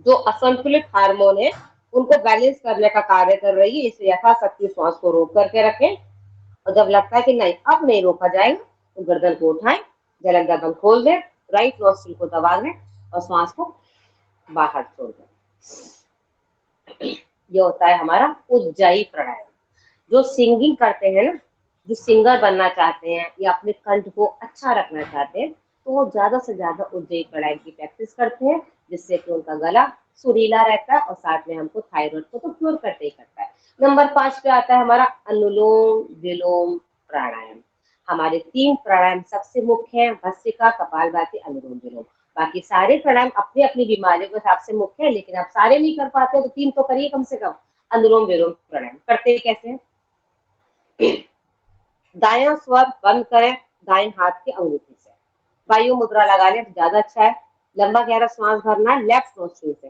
जो असंतुलित हार्मोन है उनको बैलेंस करने का कार्य कर रही है। इसलिए यथाशक्ति श्वास को रोक करके रखें, और जब लगता है कि नहीं अब नहीं रोका जाएगा तो गर्दन को उठाएं, जालंधर बंद खोल दें, राइट नॉस्ट्रिल को दबा लें और श्वास को बाहर छोड़ दें। ये होता है हमारा उज्जयी प्राणायाम। जो सिंगिंग करते हैं ना, जो सिंगर बनना चाहते हैं या अपने कंठ को अच्छा रखना चाहते हैं, तो वो ज्यादा से ज्यादा उज्जयी प्राणायाम की प्रैक्टिस करते हैं, जिससे कि उनका गला सुरीला रहता है और साथ में हमको थायराइड को तो क्योर करते ही करता है। नंबर 5 पे आता है हमारा अनुलोम विलोम प्राणायाम। हमारे 3 प्राणायाम सबसे मुख्य हैं, भस्त्रिका, कपालभाति, अनुलोम विलोम। बाकी सारे प्राणायाम अपनी अपनी बीमारियों के हिसाब से मुख्य है, लेकिन आप सारे नहीं कर पाते तो 3 तो करिए कम से कम। अनुलोम विलोम प्राणायाम करते कैसे हैं? दायां स्वर बंद करें दाएं हाथ की अंगूठी से, वायु मुद्रा लगा लें तो ज्यादा अच्छा है। लंबा गहरा श्वास भरना है लेफ्ट नोस्ट्रिल से,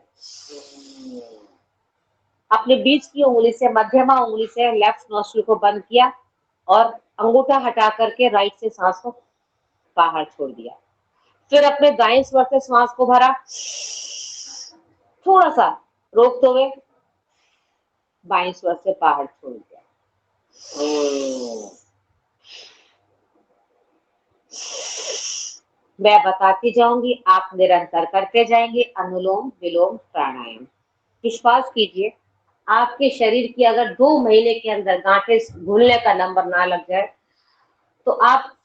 अपने बीच की उंगली से, मध्यमा उंगली से लेफ्ट नोस्ट्रिल को बंद किया और अंगूठा हटा करके राइट से सांस को बाहर छोड़ दिया। फिर अपने दाएं स्वर से श्वास को भरा, थोड़ा सा रोकते हुए बाएं स्वर से बाहर छोड़ दिया। मैं बताती जाऊंगी, आप निरंतर करते जाएंगे अनुलोम विलोम प्राणायाम। विश्वास कीजिए, आपके शरीर की अगर 2 महीने के अंदर गांठें घुलने का नंबर ना लग जाए तो आप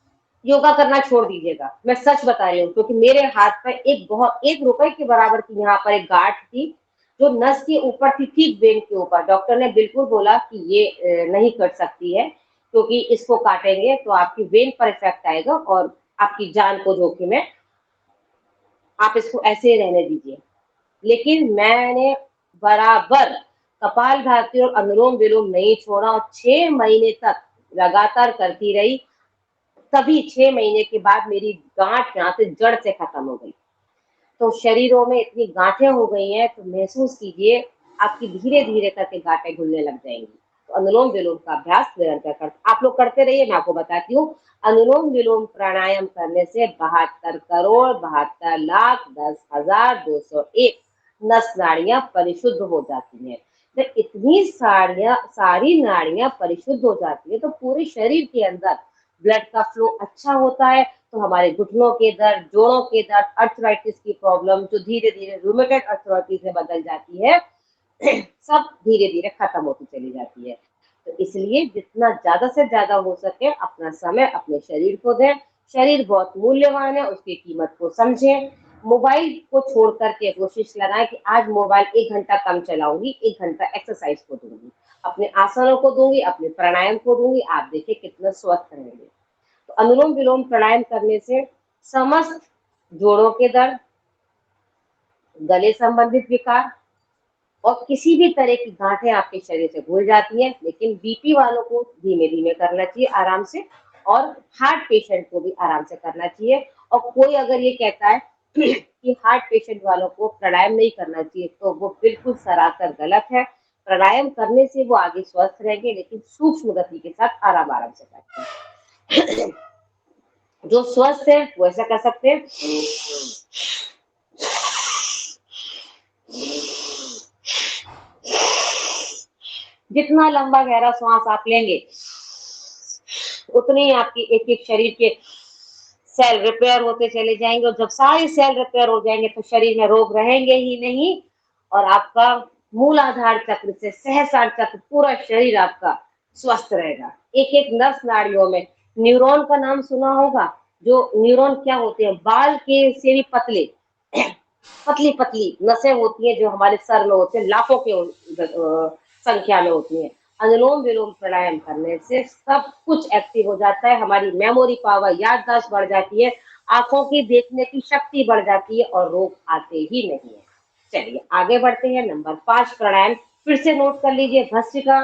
योगा करना छोड़ दीजिएगा। मैं सच बता रही हूँ, क्योंकि मेरे हाथ पर एक बहुत 1 रुपए के बराबर की यहाँ पर एक गांठ थी जो नस के ऊपर थी, ठीक वेन के ऊपर। डॉक्टर ने बिल्कुल बोला कि ये नहीं कट सकती है, क्योंकि इसको काटेंगे तो आपकी वेन पर इफेक्ट आएगा और आपकी जान को जोखिम है, आप इसको ऐसे ही रहने दीजिए। लेकिन मैंने बराबर कपालभाति और अनुलोम विलोम नहीं छोड़ा और 6 महीने तक लगातार करती रही। तभी 6 महीने के बाद मेरी गांठ यहाँ से जड़ से खत्म हो गई। तो शरीरों में इतनी गांठें हो गई हैं, तो महसूस कीजिए आपकी धीरे धीरे करके गांठें घुलने लग जाएंगी। तो अनुलोम विलोम का अभ्यास निरंतर कर आप लोग करते रहिए। मैं आपको बताती हूँ, अनुलोम विलोम प्राणायाम करने से 72 करोड़ 72 लाख 10,201 नस नाड़ियां परिशुद्ध हो जाती हैं। जब इतनी सारी नाड़ियां परिशुद्ध हो जाती है तो पूरे शरीर के अंदर ब्लड का फ्लो अच्छा होता है। तो हमारे घुटनों के दर्द, जोड़ों के दर्द, अर्थराइटिस की प्रॉब्लम जो धीरे धीरे रूमेटॉइड अर्थराइटिस में बदल जाती है, सब धीरे धीरे खत्म होती चली जाती है। तो इसलिए जितना ज्यादा से ज्यादा हो सके अपना समय अपने शरीर को दें। शरीर बहुत मूल्यवान है, उसकी कीमत को समझें। मोबाइल को छोड़ करके कोशिश लगाएं कि आज मोबाइल 1 घंटा कम चलाऊंगी, 1 घंटा एक्सरसाइज को दूंगी, अपने आसनों को दूंगी, अपने प्राणायाम को दूंगी। आप देखिए कितना स्वस्थ रहेंगे। तो अनुलोम विलोम प्राणायाम करने से समस्त जोड़ों के दर्द, गले संबंधित विकार और किसी भी तरह की गांठें आपके शरीर से घुल जाती हैं। लेकिन बीपी वालों को धीमे धीमे करना चाहिए, आराम से, और हार्ट पेशेंट को भी आराम से करना चाहिए। और कोई अगर ये कहता है कि हार्ट पेशेंट वालों को प्राणायाम नहीं करना चाहिए तो वो बिल्कुल सरासर गलत है। प्राणायाम करने से वो आगे स्वस्थ रहेंगे, लेकिन सूक्ष्म गति के साथ आराम आराम से करते हैं। जो स्वस्थ है वो ऐसा कर सकते हैं। जितना लंबा गहरा श्वास आप लेंगे उतनी आपकी एक एक शरीर के सेल रिपेयर होते चले जाएंगे। और जब सारे सेल रिपेयर हो जाएंगे तो शरीर में रोग रहेंगे ही नहीं, और आपका मूलाधार चक्र से सहस्रार चक्र, पूरा शरीर आपका स्वस्थ रहेगा। एक एक नस नाड़ियों में न्यूरॉन का नाम सुना होगा। जो न्यूरॉन क्या होते हैं, बाल के से भी पतले पतली पतली नसें होती हैं जो हमारे सर में होते हैं, लाखों के संख्या में होती हैं। अनुलोम विलोम प्राणायाम करने से सब कुछ एक्टिव हो जाता है। हमारी मेमोरी पावर, याददाश्त बढ़ जाती है, आंखों की देखने की शक्ति बढ़ जाती है और रोग आते ही नहीं है। चलिए आगे बढ़ते हैं। नंबर 5 प्राणायाम फिर से नोट कर लीजिए। भस्त्रिका,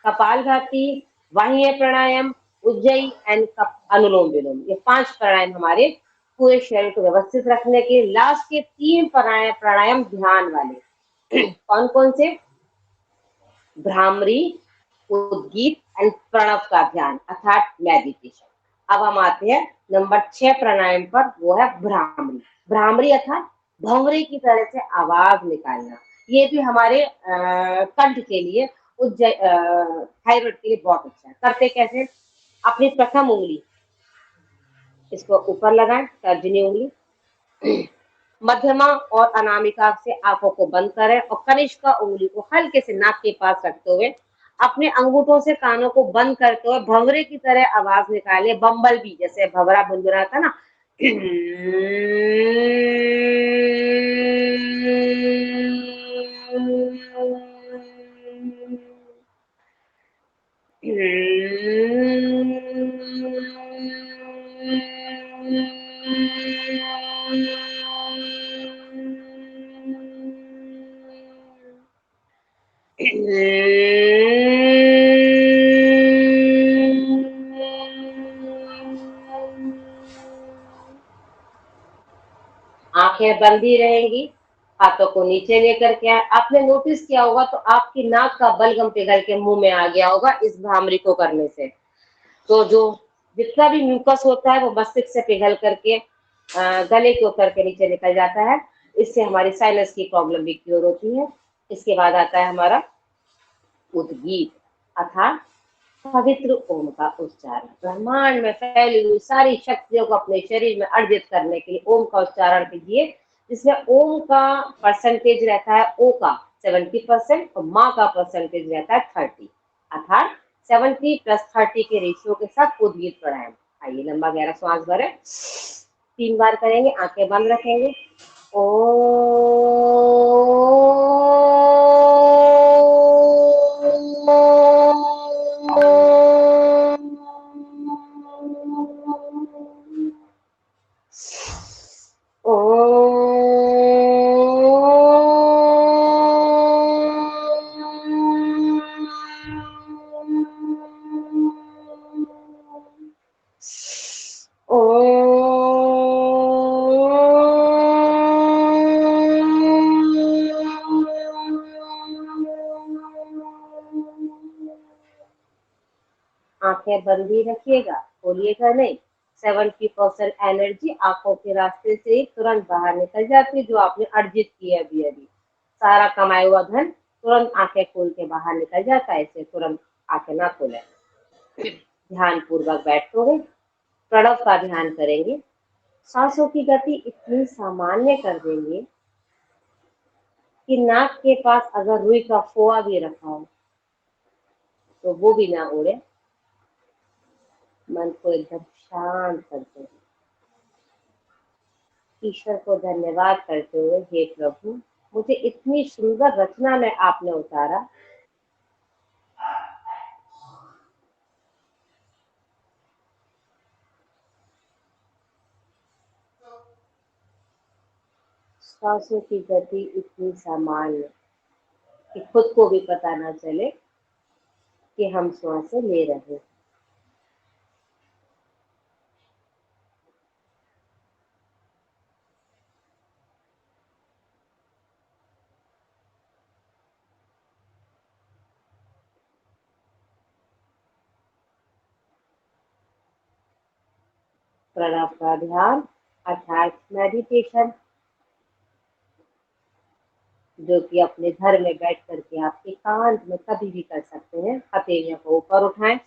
कपालभाति, वाह्य प्राणायाम, उज्जयी एंड अनुलोम विलोम, ये 5 प्राणायाम हमारे पूरे शरीर को व्यवस्थित रखने के। लास्ट के 3 प्राणायाम ध्यान वाले कौन कौन से? भ्रामरी, उद्गीत एंड प्रणव का ध्यान अर्थात मेडिटेशन। अब हम आते हैं नंबर 6 प्राणायाम पर, वो है भ्रामरी। भ्रामरी अर्थात भंवरे की तरह से आवाज निकालना। ये भी हमारे कंठ के लिए, थायराइड के लिए बहुत अच्छा है। करते कैसे? अपनी प्रथम उंगली इसको ऊपर लगाएं, तर्जनी उंगली, मध्यमा और अनामिका से आंखों को बंद करें और कनिष्का उंगली को हल्के से नाक के पास रखते हुए अपने अंगूठों से कानों को बंद करते हुए भंवरे की तरह आवाज निकाले। बम्बल बी जैसे भंवरा गुनगुनाता ना, आंखें बंदी रहेंगी, हाथों को नीचे लेकर के आए। आपने नोटिस किया होगा तो आपकी नाक का बलगम पिघल के मुंह में आ गया होगा इस भ्रामरी को करने से। तो जो जितना भी म्यूकस होता है वो मस्तिष्क से पिघल करके गले के उतर के नीचे निकल जाता है। इससे हमारी साइनस की प्रॉब्लम भी क्योर होती है। इसके बाद आता है हमारा उद्गीत अर्थात पवित्र ओम का उच्चारण। ब्रह्मांड में फैली हुई सारी शक्तियों को अपने शरीर में अर्जित करने के लिए ओम का उच्चारण कीजिए, जिसमें ओम का परसेंटेज रहता है ओ का 70% और माँ का परसेंटेज रहता है 30, अर्थात 70 + 30 के रेशियो के साथ उद्गीत प्राणायाम। आइए लंबा गहरा श्वास भरें, 3 बार करेंगे, आंखें बंद रखेंगे। ओ आंखें बंद ही रखिएगा, खोलिएगा नहीं। 70% एनर्जी आंखों के रास्ते से ही तुरंत बाहर निकल जाती है, जो आपने अर्जित की है अभी अभी। सारा कमाया हुआ धन तुरंत आंखें खोल के बाहर निकल जाता है, इससे तुरंत आंखें ना खोलें। ध्यान पूर्वक बैठोगे, प्रणव का ध्यान करेंगे, सांसों की गति इतनी सामान्य कर देंगे कि नाक के पास अगर रुई का फोआ भी रखा हो तो वो भी ना उड़े। मन को एकदम शांत करते हैं, ईश्वर को धन्यवाद करते हुए, हे प्रभु मुझे इतनी सुंदर रचना में आपने उतारा, सांसों की गति इतनी सामान्य कि खुद को भी पता ना चले कि हम श्वास ले रहे हैं। प्रणव का ध्यान अर्थात मेडिटेशन, जो कि अपने घर में बैठ करके आप एकांत में कभी भी कर सकते हैं। हथेलियों को ऊपर उठाएं,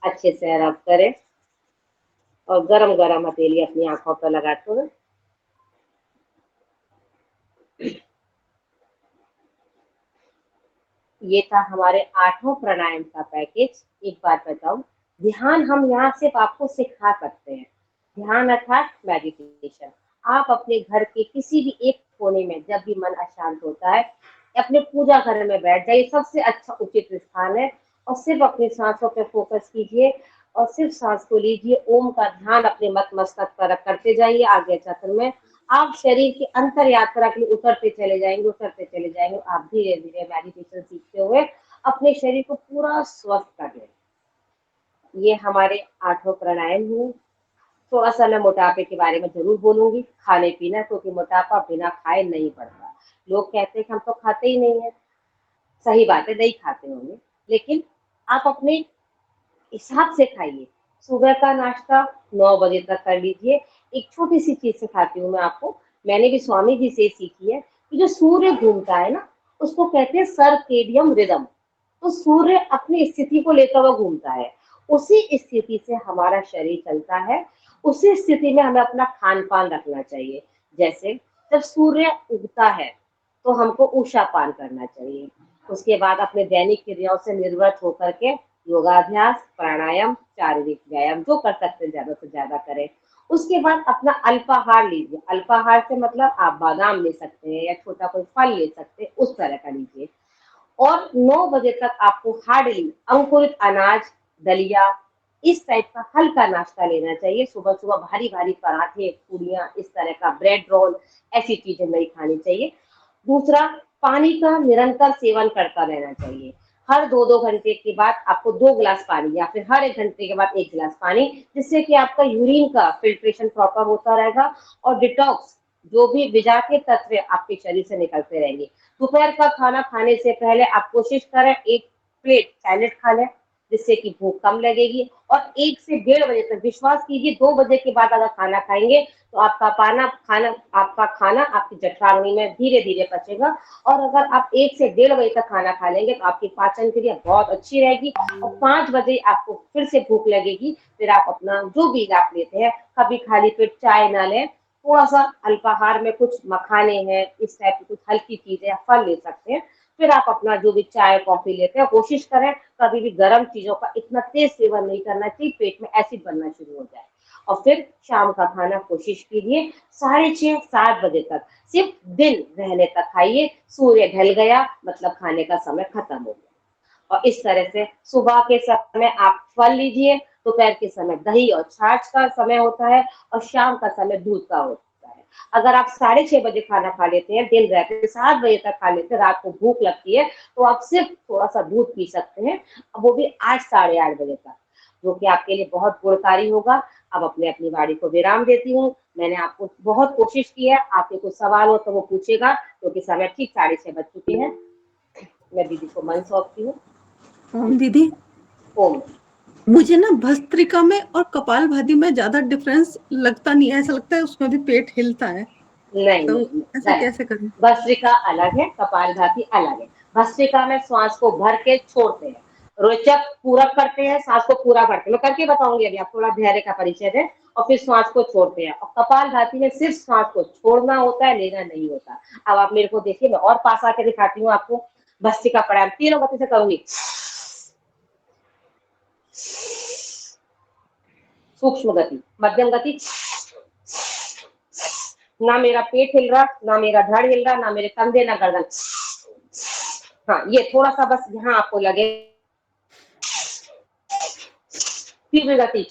अच्छे से रब करें और गरम गरम हथेली अपनी आंखों पर लगाते हुए ये था हमारे 8वां प्राणायाम का पैकेज। एक बात बताऊं, ध्यान हम यहाँ सिर्फ आपको सिखा सकते हैं। ध्यान अर्थात मेडिटेशन आप अपने घर के किसी भी एक कोने में जब भी मन अशांत होता है, अपने पूजा घर में बैठ जाइए, सबसे अच्छा उचित स्थान है, और सिर्फ अपनी सांसों पे फोकस कीजिए और सिर्फ सांस को लीजिए। ओम का ध्यान अपने मत मस्तक पर करते जाइए। आगे चक्र में आप शरीर की अंतर यात्रा के लिए उतरते चले जाएंगे। आप धीरे धीरे मेडिटेशन सीखते हुए अपने शरीर को पूरा स्वस्थ कर लें। ये हमारे 8 प्राणायाम हुए। थोड़ा सा मैं मोटापे के बारे में जरूर बोलूंगी, खाने पीना, क्योंकि मोटापा बिना खाए नहीं बढ़ता। लोग कहते हैं कि हम तो खाते ही नहीं है, सही बात है, नहीं खाते होंगे, लेकिन आप अपने हिसाब से खाइए। सुबह का नाश्ता 9 बजे तक कर लीजिए। एक छोटी सी चीज सिखाती हूँ मैं आपको, मैंने भी स्वामी जी से सीखी है कि जो सूर्य घूमता है ना, उसको कहते हैं सर्केडियम रिदम। तो सूर्य अपनी स्थिति को लेकर वो घूमता है, उसी स्थिति से हमारा शरीर चलता है। उसी स्थिति में हमें अपना खान पान रखना चाहिए। जैसे जब सूर्य उगता है तो हमको उषा पान करना चाहिए। उसके बाद अपने दैनिक क्रियाओं से निर्वृत होकर के योगाभ्यास, प्राणायाम, शारीरिक व्यायाम जो कर सकते हैं ज्यादा से ज्यादा करें। उसके बाद अपना अल्पाहार लीजिए। अल्पाहार से मतलब आप बादाम ले सकते हैं या छोटा कोई फल ले सकते हैं, उस तरह का लीजिए। और 9 बजे तक आपको हार्डली अंकुरित अनाज, दलिया, इस टाइप का हल्का नाश्ता लेना चाहिए। सुबह सुबह भारी भारी पराठे, पूड़ियाँ, इस तरह का ब्रेड रोल, ऐसी चीजें नहीं खानी चाहिए। दूसरा, पानी का निरंतर सेवन करता रहना चाहिए। हर 2-2 घंटे के बाद आपको 2 गिलास पानी या फिर हर 1 घंटे के बाद 1 गिलास पानी, जिससे कि आपका यूरिन का फिल्ट्रेशन प्रॉपर होता रहेगा और डिटॉक्स जो भी विजातीय तत्व आपके शरीर से निकलते रहेंगे। दोपहर का खाना खाने से पहले आप कोशिश करें 1 प्लेट सैलेड खा लें, जिससे कि भूख कम लगेगी और 1 से 1:30 बजे तक, विश्वास कीजिए 2 बजे के बाद अगर खाना खाएंगे तो आपका खाना आपकी जठराग्नि में धीरे धीरे पचेगा। और अगर आप 1 से 1:30 बजे तक खाना खा लेंगे तो आपकी पाचन क्रिया बहुत अच्छी रहेगी और 5 बजे आपको फिर से भूख लगेगी। फिर आप अपना जो भी आप लेते हैं, कभी खाली पेट चाय ना लें, थोड़ा सा अल्पाहार में कुछ मखाने हैं, इस टाइप की कुछ हल्की चीजें या फल ले सकते हैं। फिर आप अपना जो भी चाय कॉफी लेते हैं, कोशिश करें कभी भी गर्म चीजों का इतना तेज सेवन नहीं करना चाहिए, पेट में एसिड बनना शुरू हो जाए। और फिर शाम का खाना कोशिश कीजिए 6:30-7 बजे तक, सिर्फ दिन रहने तक खाइए। सूर्य ढल गया मतलब खाने का समय खत्म हो गया। और इस तरह से सुबह के समय आप फल लीजिए, दोपहर के समय दही और छाछ का समय होता है और शाम का समय दूध का होता है। अगर आप 6:30 बजे खाना खा लेते हैं, दिन रहते 7 बजे तक खा लेते हैं, रात को भूख लगती है तो आप सिर्फ थोड़ा सा दूध पी सकते हैं, वो भी 8-8:30 बजे तक, जो कि आपके लिए बहुत गुणकारी होगा। अब अपनी वाणी को विराम देती हूँ। मैंने आपको बहुत कोशिश की है, आपके कुछ सवाल हो तो वो पूछेगा, क्योंकि समय ठीक 6:30 बज चुके हैं। मैं दीदी को मन सौंपती हूँ। ओम दीदी, ओम। मुझे ना भस्त्रिका में और कपालभाति में ज्यादा डिफरेंस लगता नहीं है, ऐसा लगता है उसमें भी पेट हिलता है, नहीं तो नहीं, ऐसा गलत। कैसे करें? भस्त्रिका अलग है, कपालभाति अलग है। भस्त्रिका में श्वास को भर के छोड़ते हैं, रोचक पूरक करते हैं, सांस को पूरा करते हैं। मैं करके बताऊंगी, अभी आप थोड़ा धैर्य का परिचय दें, और फिर श्वास को छोड़ते हैं। और कपालभाति में सिर्फ श्वास को छोड़ना होता है, लेना नहीं होता। अब आप मेरे को देखिए, मैं और पास आके दिखाती हूँ आपको। भस्त्रिका प्राणायाम तीनों गति से करूंगी। सूक्ष्म गति, मध्यम गति, ना मेरा पेट हिल रहा, ना मेरा धड़ हिल रहा, ना मेरे कंधे, ना गर्दन। हाँ, ये थोड़ा सा बस यहाँ आपको लगे। तीव्र गति,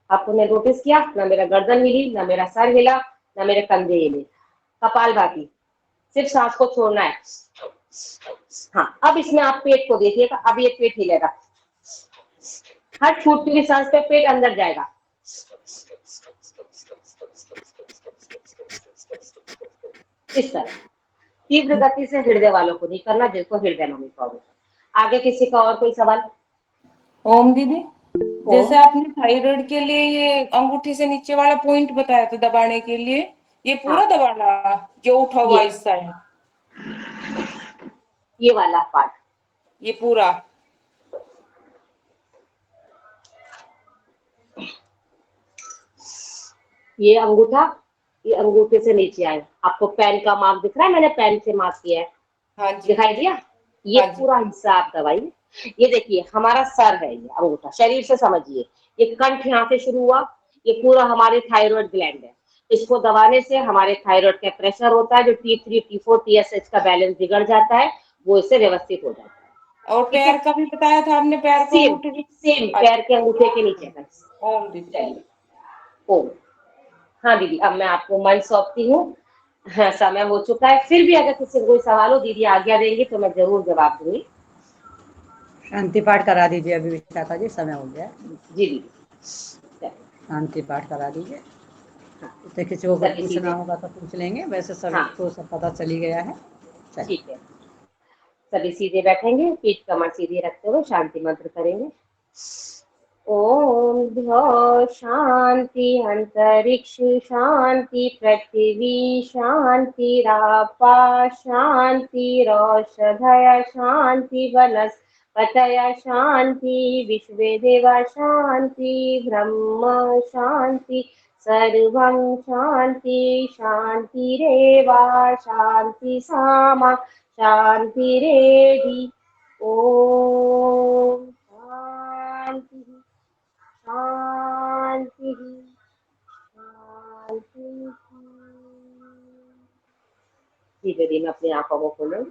आपने नोटिस किया, ना मेरा गर्दन हिली, ना मेरा सर हिला, ना मेरे कंधे हिले। कपालभाति, सिर्फ सांस को छोड़ना है। हाँ, अब इसमें आप पेट को देखिएगा, अब ये पेट हिलेगा, हर छूटती हुई सांस पे पेट अंदर जाएगा। इस तरह तीव्र गति से हृदय वालों को नहीं करना, जिसको हृदय में प्रॉब्लम। आगे किसी का और कोई सवाल? ओम दीदी, जैसे आपने थायराइड के लिए ये अंगूठी से नीचे वाला पॉइंट बताया था दबाने के लिए, ये पूरा हाँ, दबाना जो उठा हुआ ये हिस्सा है, ये वाला पार्ट, ये पूरा? ये अंगूठा, ये अंगूठे से नीचे आए। आपको पेन का मार्क दिख रहा है, मैंने पेन से मार्क किया है, हाँ जी, दिखाई दिया? ये हाँ जी, पूरा हिस्सा आप दबाइए। ये देखिए हमारा सर है, ये अंगूठा शरीर से समझिए। ये कंठ यहाँ से शुरू हुआ, ये पूरा हमारे थायराइड ग्लैंड है। इसको दबाने से हमारे थायराइड का प्रेशर होता है, जो T3, T4, TSH का बैलेंस बिगड़ जाता है, वो इससे व्यवस्थित हो जाता है। और ठीक पैर है, का भी बताया था आपने, पैर को सेम अंगूठी सेम पैर के अंगूठे के नीचे का। ओम दीदी। चलिए, ओम। हाँ दीदी, अब मैं आपको मन सौंपती हूँ। हाँ, समय हो चुका है। फिर भी अगर किसी को कोई सवाल हो, दीदी आज्ञा देंगे तो मैं जरूर जवाब दूंगी। शांति पाठ करा दीजिए अभी विशाखा जी, समय हो गया। जी दीदी, शांति पाठ करा दीजिए। हाँ, तो किसी को सभी पूछना चीजें, होगा तो पूछ लेंगे, वैसे हाँ सबको सब पता चली गया है। चलिए, ठीक है। सभी सीधे बैठेंगे, पीठ कमर सीधी रखते हुए शांति मंत्र करेंगे। ओम द्यौ शांति, अंतरिक्ष शांति, पृथ्वी शांति, रापा शांति, रौषधय शांति, वनस्पतय शांति, विश्वे देवा शांति, ब्रह्म शांति, सर्वं शांति शांतिरेवा, शांति सामा शांतिरेधि। ओम शांति शांति शांति। धीरे धीरे अपनी आंखों को खोलें,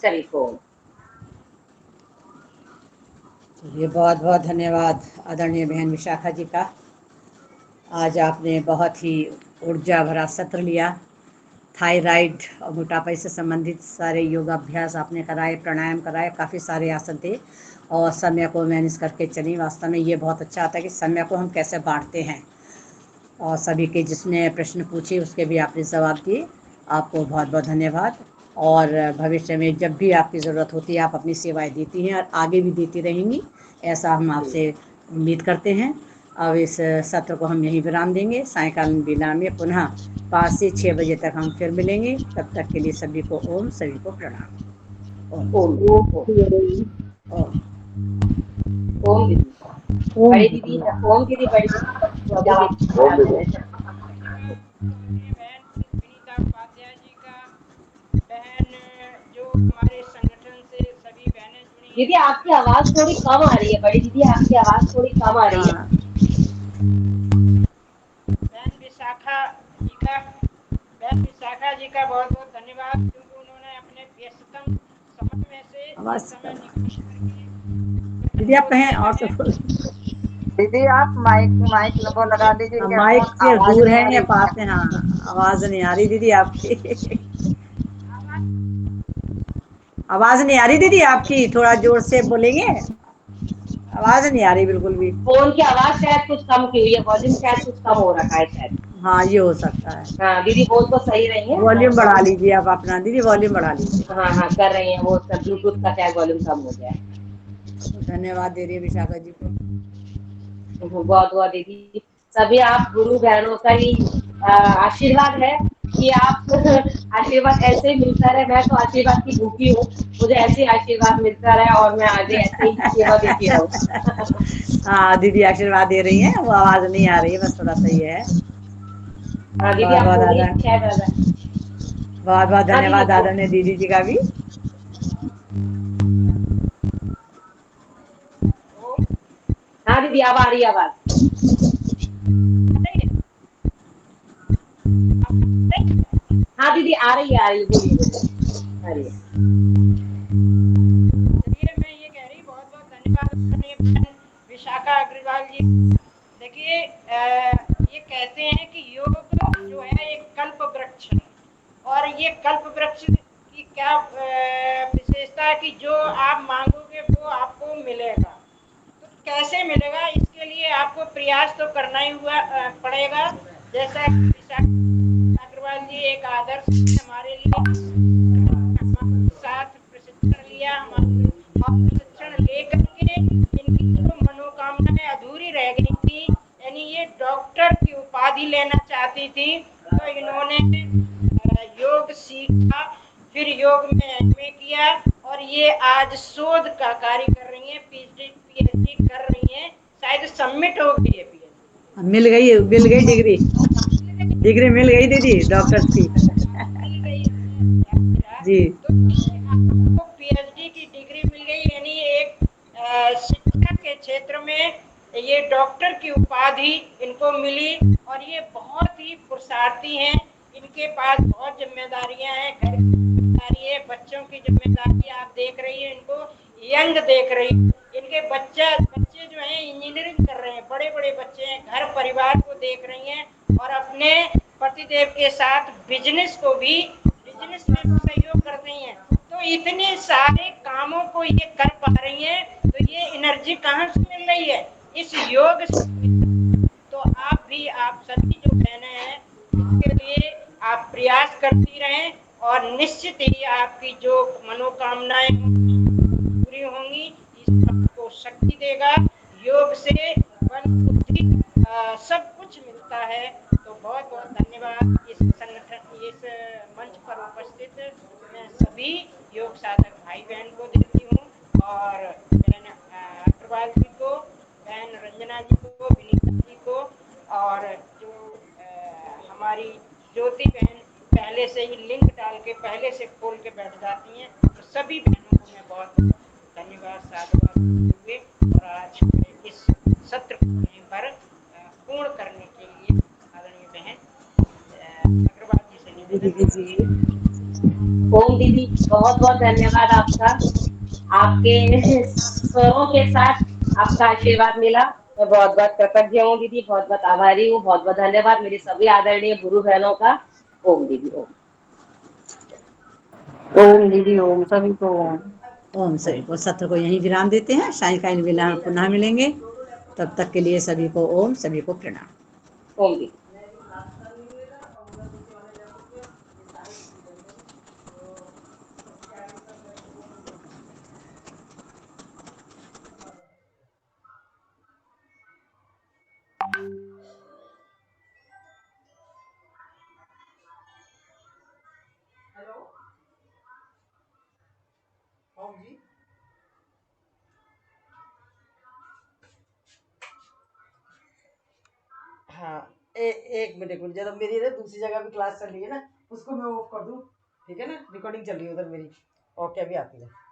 सभी को। चलिए, बहुत बहुत धन्यवाद आदरणीय बहन विशाखा जी का। आज आपने बहुत ही ऊर्जा भरा सत्र लिया। थायराइड और मोटापे से संबंधित सारे योगाभ्यास आपने कराए, प्राणायाम कराए, काफ़ी सारे आसन थे और समय को मैनेज करके चली। वास्तव में ये बहुत अच्छा आता है कि समय को हम कैसे बांटते हैं। और सभी के जिसने प्रश्न पूछे उसके भी आपने जवाब दिए। आपको बहुत बहुत धन्यवाद। और भविष्य में जब भी आपकी ज़रूरत होती है आप अपनी सेवाएं देती हैं और आगे भी देती रहेंगी, ऐसा हम आपसे उम्मीद करते हैं। अब इस सत्र को हम यहीं विराम देंगे। सायंकालीन वेला में पुनः 5 से 6 बजे तक हम फिर मिलेंगे। तब तक के लिए सभी को ओम, सभी को प्रणाम। ओम ओम दीदी, ओम ओम दीदी, ओम बड़ी दीदी, ओम दीदी, बड़ी दीदी, तो अभी दीदी बहन विनीता उपाध्याय जी का, बहन जो हमारे संगठन से सभी बहनें जुड़ी दीदी, हैं। आपकी आवाज थोड़ी कम आ रही है। बड़ी दीदी, आपकी आवाज थोड़ी कम आ रही है। हाँ, बहन विशाखा जी का बहुत बहुत धन्यवाद, क्योंकि उन्होंने अपने व्यस्ततम समय में से ये आवाज़ समय कम निकाल करके दीदी आप को कहें दिया और है। सब दीदी आप माइक वो लगा दीजिए, माइक ईयरफोन से आवाज दूर नहीं है आ या रही पास है। है? हाँ, आवाज़ नहीं आ रही दीदी आपकी। आवाज़ नहीं आ रही दीदी आपकी, थोड़ा जोर से बोलेंगे। आवाज़ नहीं आ रही बिल्कुल भी। फोन की आवाज शायद कुछ कम की हुई है, वॉल्यूम शायद कुछ कम हो रखा है शायद। हाँ, ये हो सकता है। हाँ दीदी, बोल तो सही रही है। वॉल्यूम बढ़ा लीजिए आप अपना दीदी, वॉल्यूम बढ़ा लीजिए। हाँ हाँ, कर रही हैं। वो सब ब्लूटूथ का शायद वॉल्यूम कम हो गया है। धन्यवाद दे रही है विशाखा जी को। बहुत बहुत दीदी, सभी आप गुरु बहनों का ही आशीर्वाद है कि आप आशीर्वाद ऐसे ही मिलता रहे। मैं तो आशीर्वाद की भूखी हूँ, मुझे ऐसे ही आशीर्वाद मिलता रहे और मैं आगे ऐसे ही सेवा देती रहूँ। हाँ दीदी आशीर्वाद दे रही हैं, वो आवाज़ नहीं आ रही है, बस थोड़ा सही है। हाँ दीदी, बहुत आप बहुत बोलिए आदर, शायद आधा। बहुत बहुत हाँ दीदी, धन्यवाद आदरणीय दीदी जी का भी। हाँ दीदी, अब आ रही है आवाज। हाँ दीदी, आ रही है, बोलिए बोलिए, आ रही है। चलिए, मैं ये कह रही, बहुत बहुत धन्यवाद बहन विशाखा अग्रवाल जी। देखिए, ये कहते हैं कि योग जो है एक कल्प वृक्ष है, और ये कल्प वृक्ष की क्या विशेषता है कि जो आप मांगोगे वो आपको मिलेगा। तो कैसे मिलेगा, इसके लिए आपको प्रयास तो करना ही पड़ेगा। जैसा विशाखा अग्रवाल जी एक आदर्श हमारे लिए, हमारे साथ प्रशिक्षण लिया, हमारे और प्रशिक्षण लेकर के इनकी जो मनोकामनाएं अधूरी रह गई थी, यानी ये डॉक्टर की उपाधि लेना चाहती थी, तो इन्होंने योग सीखा, फिर योग में एमए किया, और ये आज शोध का कार्य कर रही हैं, पीएचडी कर रही हैं। शायद सबमिट हो गई है पीएचडी। मिल गई डिग्री, डिग्री मिल गई दीदी डॉक्टर्स की। मिल गई है जी तो आपको पीएचडी की डिग्री मिल गई, यानी एक शिक्षा के क्षेत्र में ये डॉक्टर की उपाधि इनको मिली, और ये बहुत ही पुरुषार्थी हैं। इनके पास बहुत जिम्मेदारियां हैं, घर की जिम्मेदारी है, बच्चों की जिम्मेदारी आप देख रही है, इनको यंग देख रही है। इनके बच्चे जो हैं इंजीनियरिंग कर रहे हैं, बड़े बड़े बच्चे हैं, घर परिवार को देख रही हैं, और अपने पतिदेव के साथ बिजनेस में भी सहयोग कर रही हैं। तो इतने सारे कामों को ये कर पा रही हैं, तो ये एनर्जी कहाँ से मिल रही है? इस योग से। तो आप सभी जो बहनें हैं, इसके लिए आप प्रयास करती रहें, और निश्चित ही आपकी जो मनोकामनाएं पूरी होंगी। ईश्वर आपको शक्ति देगा। योग से बल बुद्धि सब कुछ मिलता है। तो बहुत बहुत धन्यवाद इस संगठन, इस मंच पर उपस्थित मैं सभी योग साधक भाई बहन को देती हूँ, और बहन अग्रवाल जी को, बहन रंजना जी को, विनीता जी को, और जो हमारी ज्योति बहन पहले से ही लिंक डाल के पहले से खोल के बैठ जाती हैं, तो सभी बहनों को मैं बहुत धन्यवाद साधुवाद हुए, और आज इस सत्र को यहीं पर पूर्ण करने के लिए आदरणीय बहन अग्रवाल जी से निवेदन। ओम दीदी, बहुत बहुत धन्यवाद आपका। आपके स्वरों के साथ आपका आशीर्वाद मिला। मैं बहुत बहुत कृतज्ञ हूँ दीदी, बहुत बहुत आभारी हूँ। बहुत बहुत धन्यवाद मेरी सभी आदरणीय गुरु बहनों का। ओम दीदी, ओम। ओम दीदी ओम, सभी को ओम। ओम, सभी को सत्र को यहीं विराम देते हैं। सायंकालीन वेला हम पुनः मिलेंगे। तब तक के लिए सभी को ओम, सभी को प्रणाम। ओम दीदी। एक मिनट जब मेरी ना दूसरी जगह भी क्लास चल रही है ना, उसको मैं ऑफ कर दूँ, ठीक है ना, रिकॉर्डिंग चल रही है उधर मेरी। ओके, अभी आती है।